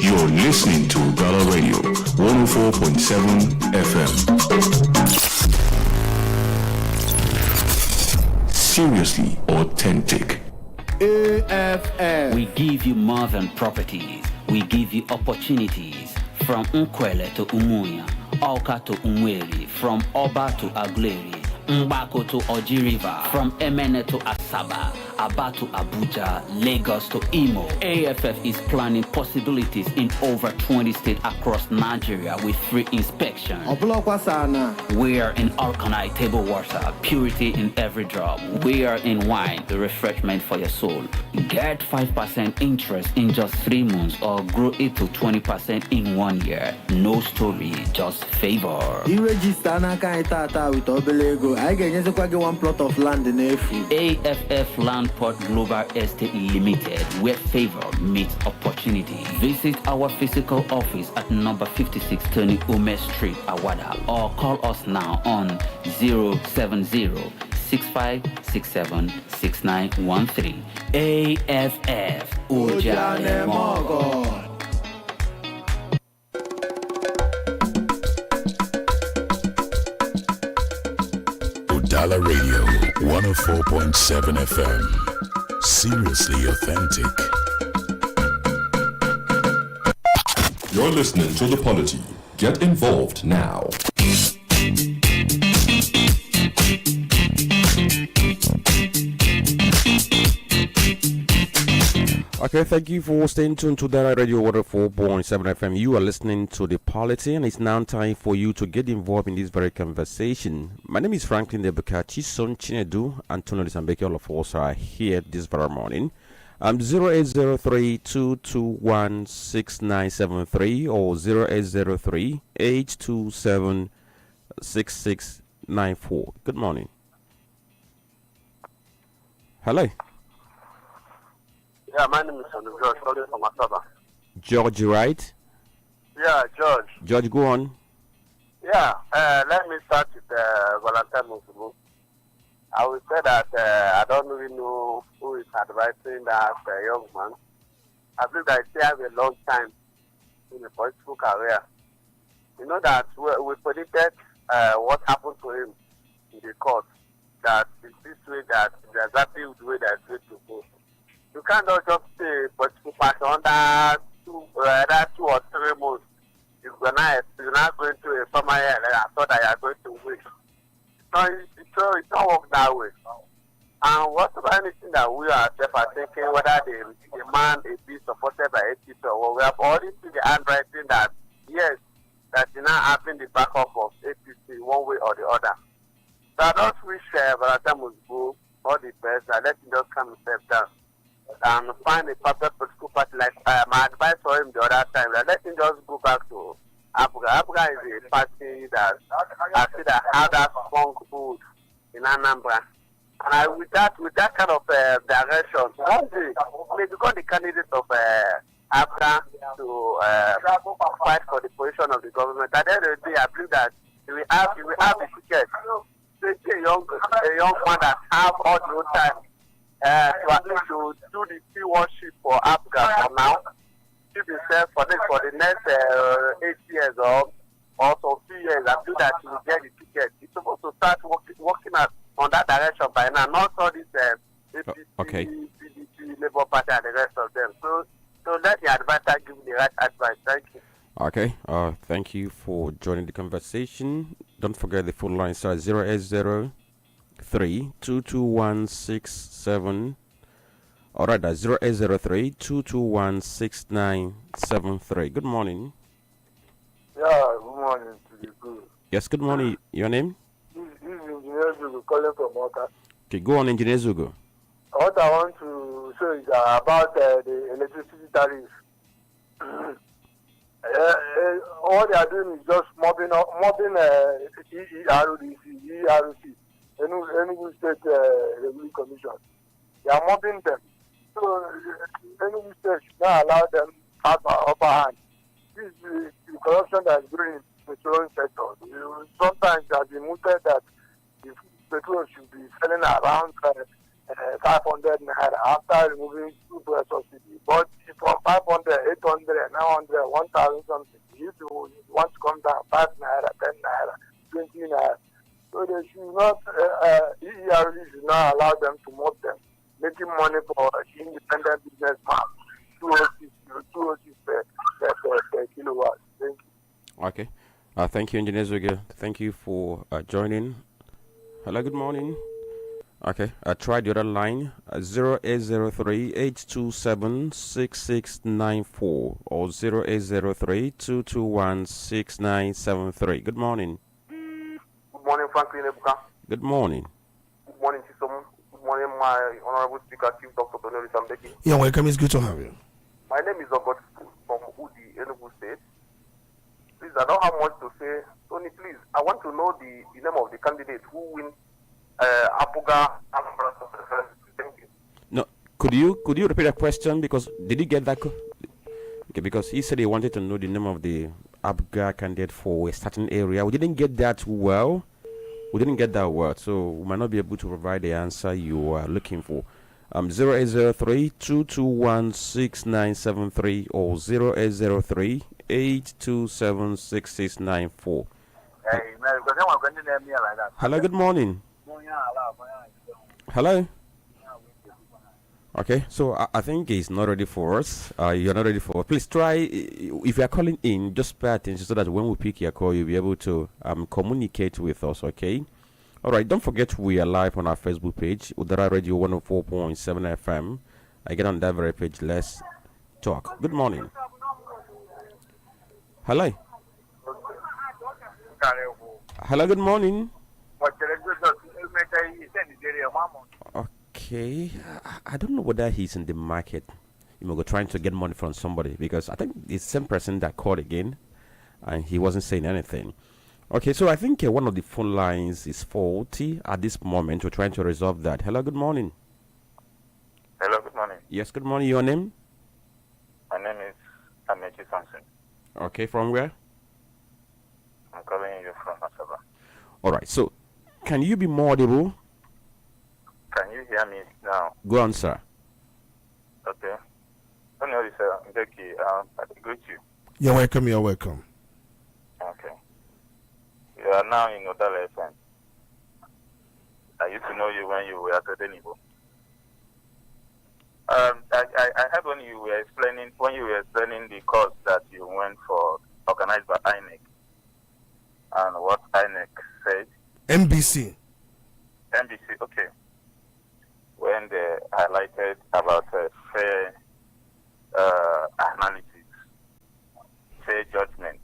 You're listening to Udala Radio 104.7 FM. Seriously authentic. AFM. We give you more than properties. We give you opportunities. From Nkwele to Umuya, Auka to Umweri, from Oba to Agleri, Mbako to Oji River, from Emene to Asaba, Aba to Abuja, Lagos to Imo. AFF is planning possibilities in over 20 states across Nigeria with free inspection. We are in alkaline table water, purity in every drop. We are in wine, the refreshment for your soul. Get 5% interest in just 3 months or grow it to 20% in 1 year. No story, just favor. You register with Obelego. I can just get 1 plot of land in AFF Landport Global Estate Limited, where favor meets opportunity. Visit our physical office at number 56 Tony Ume Street, Awada, or call us now on 070-6567-6913. AFF Ujane Mogo. Udala Radio 104.7 FM. Seriously authentic. You're listening to The Polity. Get involved now. Okay, thank you for staying tuned to the Radio Water 4.7 FM. You are listening to The Polity, and it's now time for you to get involved in this very conversation. My name is Franklin Ebuka Chisom, and Olisa Mbeki. All of us are here this very morning. 0803-221-6973 or 0803-827-6694. Good morning. Hello. Yeah, my name is George, calling from Asaba. George, right? Yeah, George. George, go on. Yeah, let me start with Valentine Musubu. I will say that I don't really know who is advising that young man. I believe that he has a long time in the political career. You know that we predicted what happened to him in the court, that it's this way, that it's exactly the way that it's going to go. You cannot just say political party under that 2 or 3 months, you're not going to a summer year, and I thought that you are going to wait. No, it don't work that way. And whatever anything that we ourselves are thinking, whether the man is being supported by APC or we have already seen the handwriting that, yes, that is now having the backup of APC one way or the other. So I don't wish Valentine must go all the best. I let him just come himself down and find a proper political party. Like my advice for him the other time, that let him just go back to Abuga. Abuga is a party that I see that have that strong food in Anambra. And with that kind of direction, one day, may become the candidate of Abuga to fight for the position of the government. At the end of the day, I believe that he will have the ticket. A young man that have all the time to at least to do the stewardship for Abuga for now. Keep himself for the next 8 years or so 2 years. I feel that he will get the ticket. He's supposed to start working on that direction by now. Not all this APC, PDP, Labour Party, and the rest of them. So let the advisor give the right advice. Thank you. Okay. Thank you for joining the conversation. Don't forget the phone lines are 080 22167. All right, that's 0803 2216973. Good morning. Yeah, good morning to you. Good. Yes, good morning. Your name? This is Engineer Zugo calling from Oka. Okay, go on, Engineer Zugo. What I want to say is about the electricity tariff. All they are doing is just mobbing ERC, Enugu State Regulatory Commission. They are mobbing them. So Enugu State should not allow them to have an upper hand. This is the corruption that is going in the petroleum sector. Sometimes it has been mooted that the petrol should be selling around 500 naira after removing fuel subsidy. But from 500, 800, 900, 1,000 something, if you want to come down 5 naira, 10 naira, 20 naira. So they should not, EERC should not allow them to mob them, making money for independent businessman, 206 per kilowatt. Thank you. Okay. Thank you, Engineer Zugo. Thank you for joining. Hello, good morning. Okay, I tried the other line 0803-827-6694 or 0803-221-6973. Good morning. Good morning, Franklin Ebuka. Good morning. Good morning, Chisom. Good morning, my honorable speaker, Chief Dr. Olisa Mbeki. Yeah, welcome. It's good to have you. My name is August from Udi, Enugu State. Please, I don't have much to say. Tony, please, I want to know the name of the candidate who wins Abuga. Thank you. No, could you repeat that question? Because did you get that? Okay, because he said he wanted to know the name of the Abuga candidate for a certain area. We didn't get that well. So we might not be able to provide the answer you are looking for. 0803-221-6973 or 0803-827-6694. Hello, good morning. Hello. Okay, so I think he's not ready for us. You're not ready for us. Please try, if you are calling in, just pay attention so that when we pick your call, you'll be able to communicate with us, okay? All right, don't forget we are live on our Facebook page, Udala Radio 104.7 FM. I get on that very page. Let's talk. Good morning. Hello. Hello, good morning. Okay, I don't know whether he's in the market, trying to get money from somebody, because I think it's the same person that called again and he wasn't saying anything. Okay, so I think one of the phone lines is faulty at this moment. We're trying to resolve that. Hello, good morning. Hello, good morning. Yes, good morning. Your name? My name is Amechi Samson. Okay, from where? I'm calling you from Asaba. All right, so can you be more audible? Can you hear me now? Go on, sir. Okay. Olisa Mbeki, I greet you. You're welcome. Okay. You are now in Udala FM. I used to know you when you were at Edenibo. I I heard when you were explaining the course that you went for organized by INEC and what INEC said. NBC. Okay. When they highlighted about fair analysis, fair judgment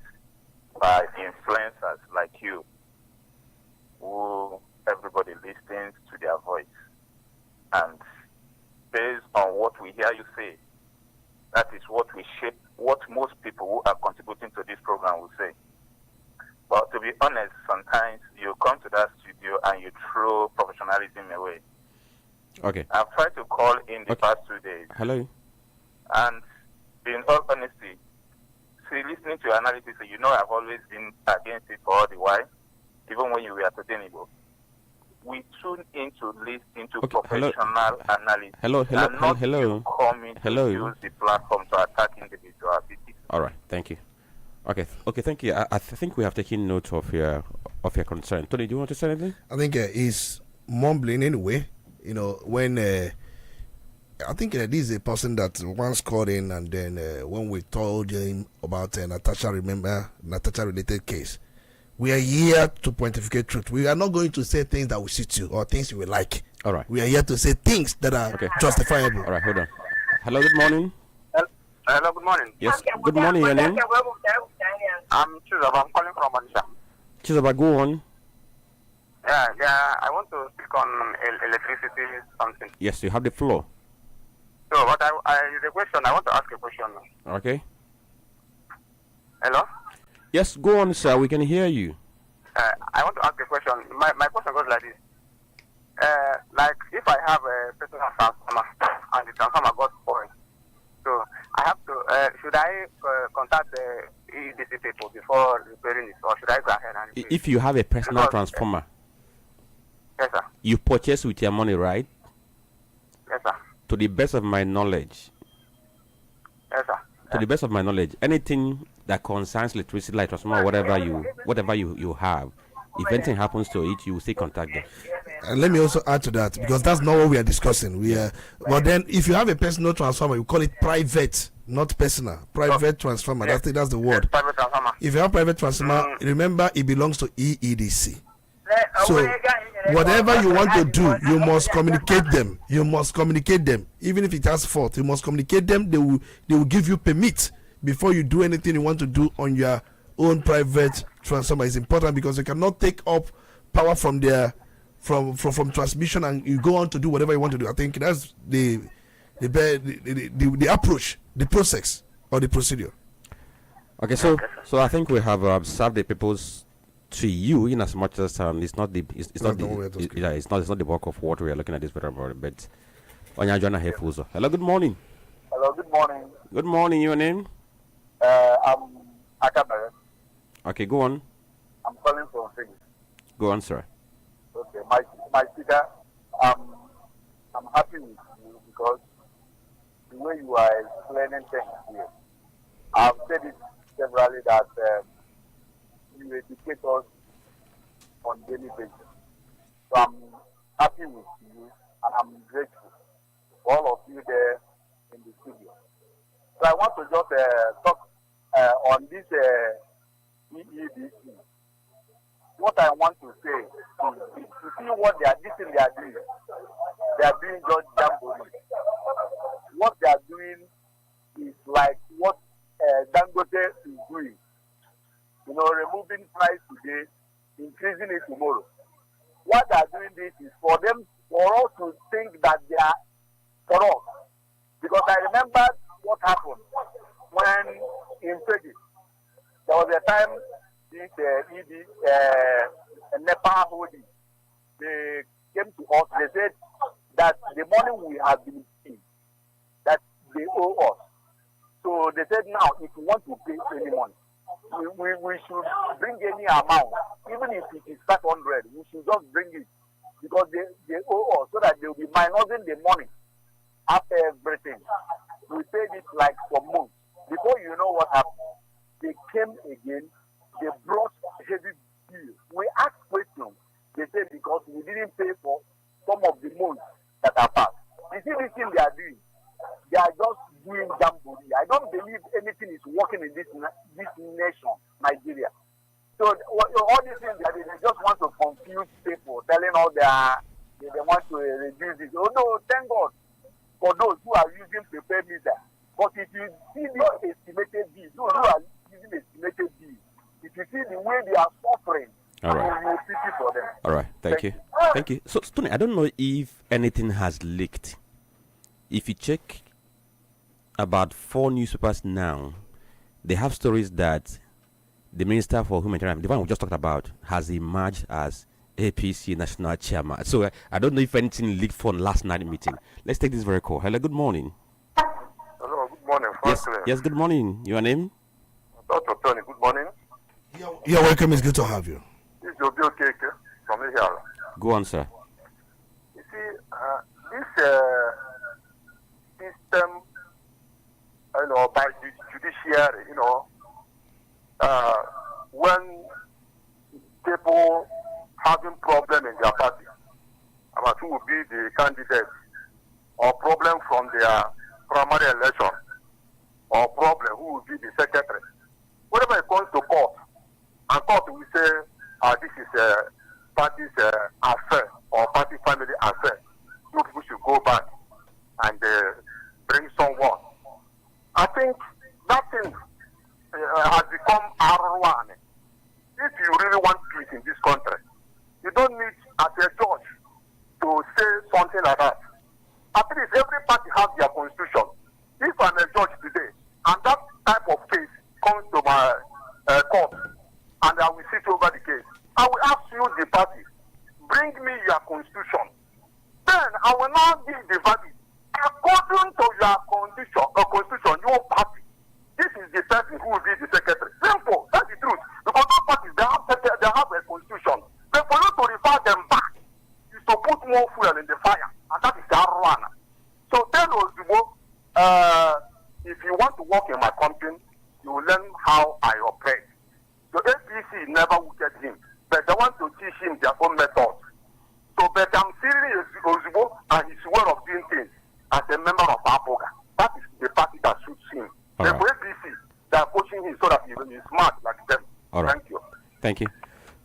by influencers like you, who everybody listens to their voice, and based on what we hear you say, that is what we shape, what most people who are contributing to this program will say. But to be honest, sometimes you come to that studio and you throw professionalism away. Okay. I've tried to call in the past 2 days. Hello. And in all honesty, listening to your analysis, you know I've always been against it for all the while, even when you were sustainable. We tune in to listen to professional analysis. Hello. And not you coming to use the platform to attack individuals. All right, thank you. Okay, thank you. I think we have taken note of your concern. Tony, do you want to say anything? I think he's mumbling anyway. You know, when I think this is a person that once called in, and then when we told him about Natasha related case, we are here to pontificate truth. We are not going to say things that will suit you or things you will like. All right. We are here to say things that are justifiable. All right, hold on. Hello, good morning. Hello, good morning. Yes, good morning, your name? I'm Chisom. I'm calling from Onitsha. Chisom, go on. Yeah, I want to speak on electricity something. Yes, you have the floor. So, but the question, I want to ask a question. Okay. Hello? Yes, go on, sir. We can hear you. I want to ask a question. My question goes like this. Like, if I have a personal transformer and the transformer got spoiled, so I have to, should I contact the EDC people before repairing it, or should I go ahead and repair it? If you have a personal transformer, yes, sir. you purchase with your money, right? Yes, sir. To the best of my knowledge. Yes, sir. To the best of my knowledge, anything that concerns electricity, like transformer, whatever you have, if anything happens to it, you will still contact them. And let me also add to that, because that's not what we are discussing. But then, if you have a personal transformer, you call it private, not personal. Private transformer. That's the word. Private transformer. If you have private transformer, remember it belongs to EEDC. So whatever you want to do, you must communicate them. You must communicate them. Even if it has fault, you must communicate them. They will give you permit before you do anything you want to do on your own private transformer. It's important because you cannot take up power from their from transmission and you go on to do whatever you want to do. I think that's the approach, the process, or the procedure. Okay, so I think we have served the people's to you in as much as it's not the bulk of what we are looking at this very morning. But hello, good morning. Hello, good morning. Good morning. Your name? I'm Akabe. Okay, go on. I'm calling from Phoenix. Go on, sir. Okay, my speaker, I'm happy with you because the way you are explaining things here. I've said it severally that you educate us on daily basis. So I'm happy with you and I'm grateful for all of you there in the studio. So I want to just talk on this EEDC. What I want to say is to see what this thing they are doing. They are doing just jamboree. What they are doing is like what Dangote is doing. You know, removing price today, increasing it tomorrow. What they are doing this is for us to think that they are for us. Because I remember what happened when in Fegi, there was a time this NEPA holding, they came to us, they said that the money we have been paying, that they owe us. So they said now, if we want to pay any money, we should bring any amount, even if it is 500, we should just bring it because they owe us so that they will be minusing the money after everything. We paid it like for months. Before you know what happened, they came again, they brought heavy bill. We asked questions. They said because we didn't pay for some of the months that are passed. You see this thing they are doing? They are I don't believe anything is working in this nation, Nigeria. So all these things that they just want to confuse people, telling all they want to reduce it. Oh no, thank God for those who are using prepared meter. But if you see this estimated bill, those who are using estimated bill, if you see the way they are suffering, all right, you will pity for them. All right, thank you. Thank you. So, Tony, I don't know if anything has leaked. If you check about 4 newspapers now, they have stories that the Minister for Humanitarian, the one we just talked about, has emerged as APC National Chairman. So I don't know if anything leaked from last night's meeting. Let's take this very call. Hello, good morning. Hello, good morning, Franklin. Yes, good morning. Your name? Dr. Tony, good morning. You're welcome. It's good to have you. This is Ebuka from here. Go on, sir. You see, this system, by the judiciary, when people having problem in their party about who will be the candidate, or problem from their primary election, or problem who will be the secretary, whenever it comes to court, and court will say, this is a party's affair or party family affair. You people should go back and bring someone. I think that thing has become R1. If you really want peace in this country, you don't need, as a judge, to say something like that. At least every party has their constitution. If I'm a judge today, and that type of case comes to my court, and I will sit over the case, I will ask you, the party, bring me your constitution. Then I will now give the verdict according to your constitution, your party. This is the person who will be the secretary. Simple, that's the truth. Because those parties, they have a constitution. But for you to refer them back is to put more fuel in the fire, and that is the run. So tell us, if you want to work in my company, you will learn how I operate. So APC never will get him, but they want to teach him their own methods. So, but I'm serious Ozugbo and his way of doing things as a member of APOGA. That is the party that suits him. The APC, they are coaching him so that he will be smart like them. Thank you. Thank you.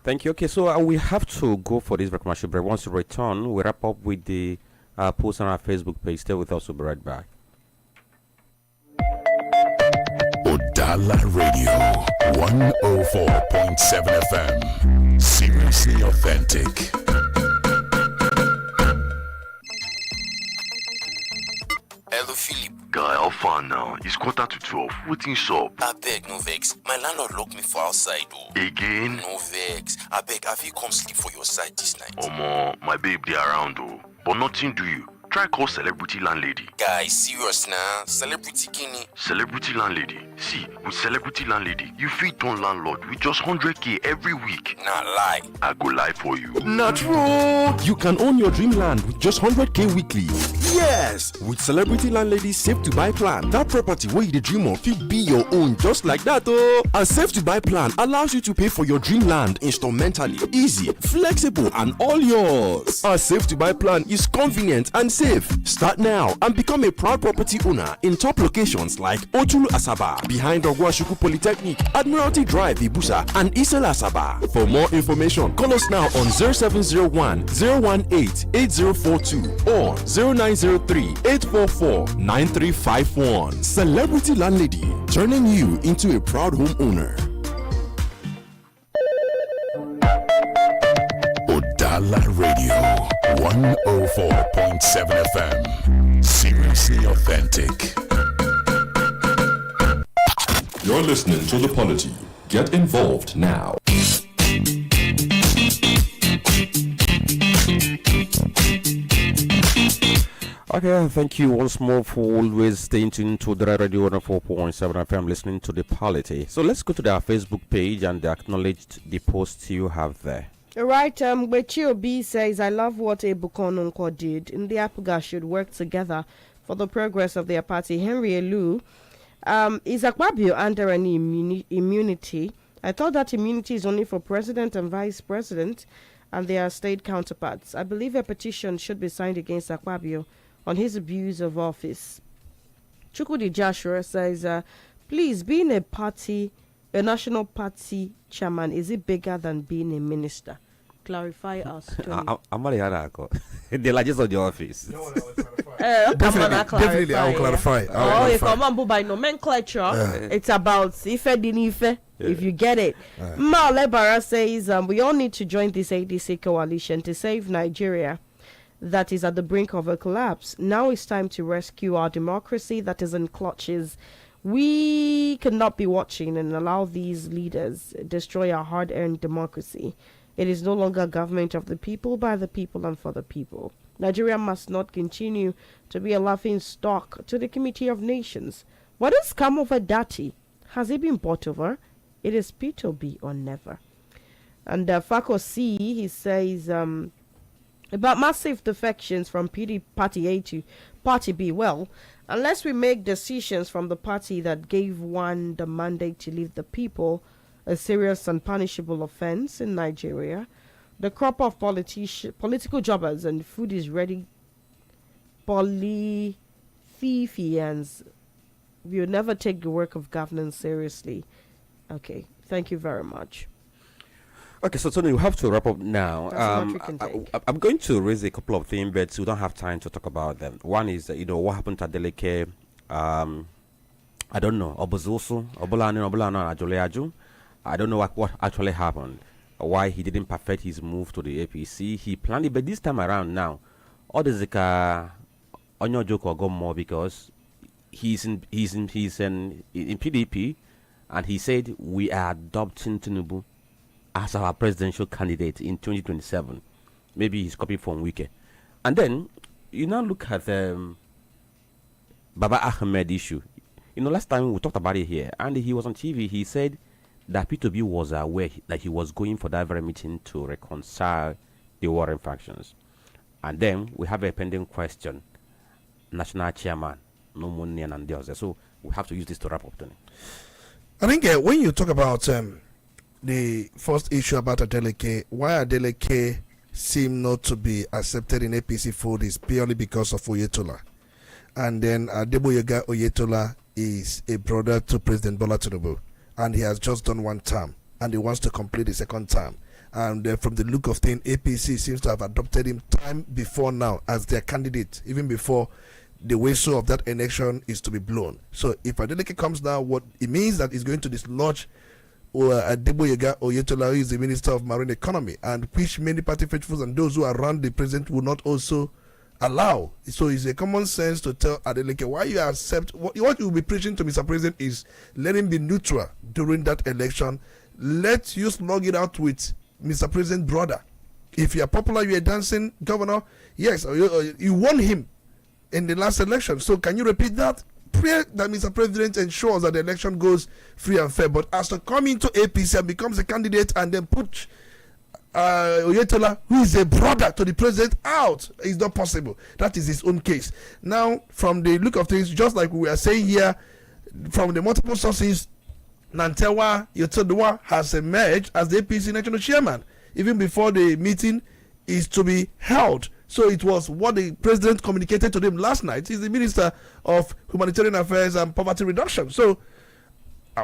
Thank you. Okay, so we have to go for this commercial break. Once we return, we wrap up with the post on our Facebook page. Stay with us. We'll be right back. Udala Radio 104.7 FM. Seriously authentic. Hello, Philip. Guy, how far now? It's 11:45. Waiting shop. I beg, no vex. My landlord locked me for outside, though. Again? No vex. I beg, have you come sleep for your side this night? Omo, my babe, they around, though. But nothing do you. Try call celebrity landlady. Guy, serious now. Celebrity kini. Celebrity landlady. See, with celebrity landlady, you fit turn landlord with just 100k every week. Nah, lie. I go lie for you. Not true. You can own your dream land with just 100k weekly. Yes, with Celebrity Landlady Save to Buy plan, that property where you dream of fit be your own just like that. Oh, a Save to Buy plan allows you to pay for your dream land instrumentally, easy, flexible, and all yours. A Save to Buy plan is convenient and safe. Start now and become a proud property owner in top locations like Otulu Asaba, behind Ogwashuku Polytechnic, Admiralty Drive, Ibusa, and Isela Asaba. For more information, call us now on 0701 018 8042 or 0903 844 9351. Celebrity Landlady, turning you into a proud homeowner. Udala Radio 104.7 FM. Seriously authentic. You're listening to The Polity. Get involved now. Okay, thank you once more for always staying tuned to the Radio 104.7 FM, listening to The Polity. So let's go to our Facebook page and acknowledge the post you have there. All right, Bechio B says, I love what Ebuka did. The Apuga should work together for the progress of their party. Henry Elu, is Akpabio under any immunity? I thought that immunity is only for president and vice president and their state counterparts. I believe a petition should be signed against Akpabio on his abuse of office. Chukudi Joshua says, please, being a national party chairman, is it bigger than being a minister? Clarify us. I'm the largest of the office. Definitely, I will clarify. You come on, by nomenclature. It's about Ife Dinife, if you get it. Ma Lebara says, we all need to join this ADC coalition to save Nigeria that is at the brink of a collapse. Now it's time to rescue our democracy that is in clutches. We cannot be watching and allow these leaders destroy our hard-earned democracy. It is no longer a government of the people, by the people, and for the people. Nigeria must not continue to be a laughing stock to the Committee of Nations. What has come over Dati? Has he been bought over? It is P2B or never. And Fako C, he says, about massive defections from Party A to Party B. Well, unless we make decisions from the party that gave one the mandate to lead the people, a serious and punishable offense in Nigeria, the crop of political jobbers and food is ready. Polythethians will never take the work of governance seriously. Okay, thank you very much. Okay, so Tony, we have to wrap up now. I'm going to raise a couple of things, but we don't have time to talk about them. One is, what happened to Adeleke. I don't know. Obozoso, Obolano, Ajoleaju. I don't know what actually happened. Why he didn't perfect his move to the APC. He planned it, but this time around now, all the Zika Onyo Joko go more because he's in PDP, and he said we are adopting Tinubu as our presidential candidate in 2027. Maybe he's copied from Wike. And then you now look at the Baba Ahmed issue. Last time we talked about it here, and he was on TV. He said that P2B was aware that he was going for that very meeting to reconcile the warring factions. And then we have a pending question. National chairman, no money and the others. So we have to use this to wrap up, Tony. I think when you talk about the first issue about Adeleke, why Adeleke seem not to be accepted in APC fold is purely because of Oyetola. And then Adeboyega Oyetola is a brother to President Bola Tinubu, and he has just done one term, and he wants to complete the second term. And from the look of things, APC seems to have adopted him time before now as their candidate, even before the whistle of that election is to be blown. So if Adeleke comes now, what it means that he's going to dislodge Adeboyega Oyetola, who is the Minister of Marine Economy, and which many party faithfuls and those who are around the president will not also allow. So it's a common sense to tell Adeleke why you accept what you will be preaching to Mr. President is let him be neutral during that election. Let you slug it out with Mr. President brother. If you are popular, you are dancing governor. Yes, you won him in the last election. So can you repeat that? Pray that Mr. President ensures that the election goes free and fair. But as to come into APC and becomes a candidate and then put Oyetola, who is a brother to the president, out, is not possible. That is his own case. Now, from the look of things, just like we are saying here, from the multiple sources, Nantewa Yotodwa has emerged as the APC national chairman, even before the meeting is to be held. So it was what the president communicated to them last night. He's the Minister of Humanitarian Affairs and Poverty Reduction. So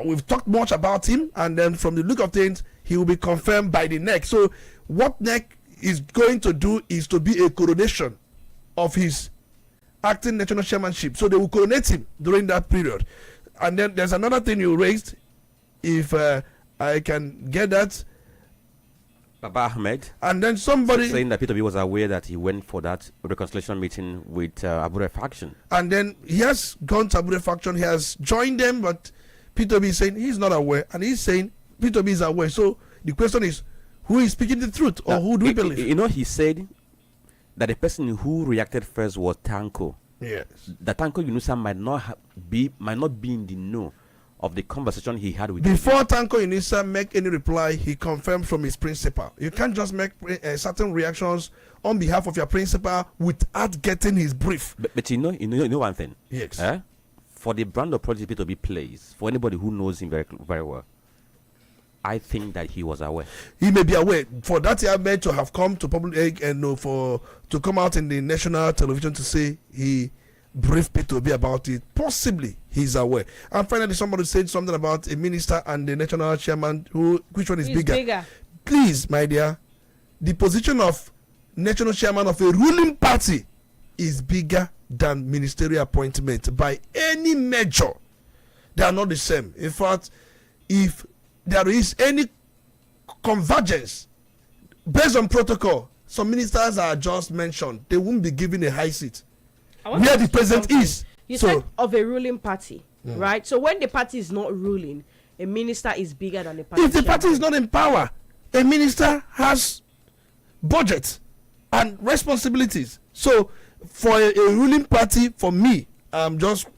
we've talked much about him, and then from the look of things, he will be confirmed by the NEC. So what NEC is going to do is to be a coronation of his acting national chairmanship. So they will coronate him during that period. And then there's another thing you raised, if I can get that. Baba Ahmed. And then somebody saying that P2B was aware that he went for that reconciliation meeting with Abure faction. And then he has gone to Abure faction, he has joined them, but P2B is saying he's not aware, and he's saying P2B is aware. So the question is, who is speaking the truth, or who do we believe? He said that the person who reacted first was Tanko. Yes. The Tanko Yunusa might not be in the know of the conversation he had with before Tanko Yunusa make any reply. He confirmed from his principal. You can't just make certain reactions on behalf of your principal without getting his brief. But you know one thing. Yes. For the brand of Polity to be plays, for anybody who knows him very, very well, I think that he was aware. He may be aware. For that Ahmed to have come to public and to come out in the national television to say he brief P2B about it. Possibly he's aware. And finally, somebody said something about a minister and the national chairman. Which one is bigger? Please, my dear, the position of national chairman of a ruling party is bigger than ministerial appointment by any measure. They are not the same. In fact, if there is any convergence based on protocol, some ministers are just mentioned. They won't be given a high seat where the president is. You said of a ruling party, right? So when the party is not ruling, a minister is bigger than the party. If the party is not in power, a minister has budget and responsibilities. So for a ruling party, for me, I'm just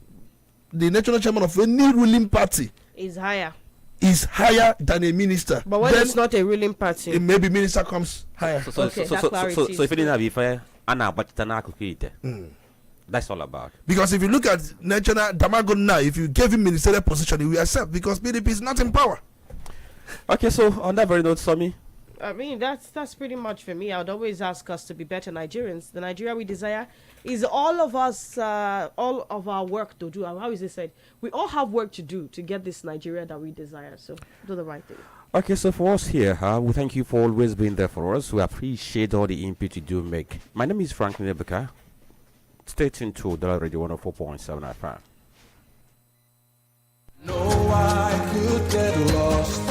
the national chairman of any ruling party is higher than a minister. But when it's not a ruling party, maybe minister comes higher. So if you didn't have it fair, that's all about. Because if you look at national Damago now, if you gave him ministerial position, he will accept because PDP is not in power. Okay, so on that very note, Somi. I mean, that's pretty much for me. I would always ask us to be better Nigerians. The Nigeria we desire is all of us, all of our work to do. How is it said? We all have work to do to get this Nigeria that we desire. So do the right thing. Okay, so for us here, we thank you for always being there for us. We appreciate all the input you do make. My name is Franklin and Ebuka. Stay tuned to Udala Radio 104.7 FM. No, I could get lost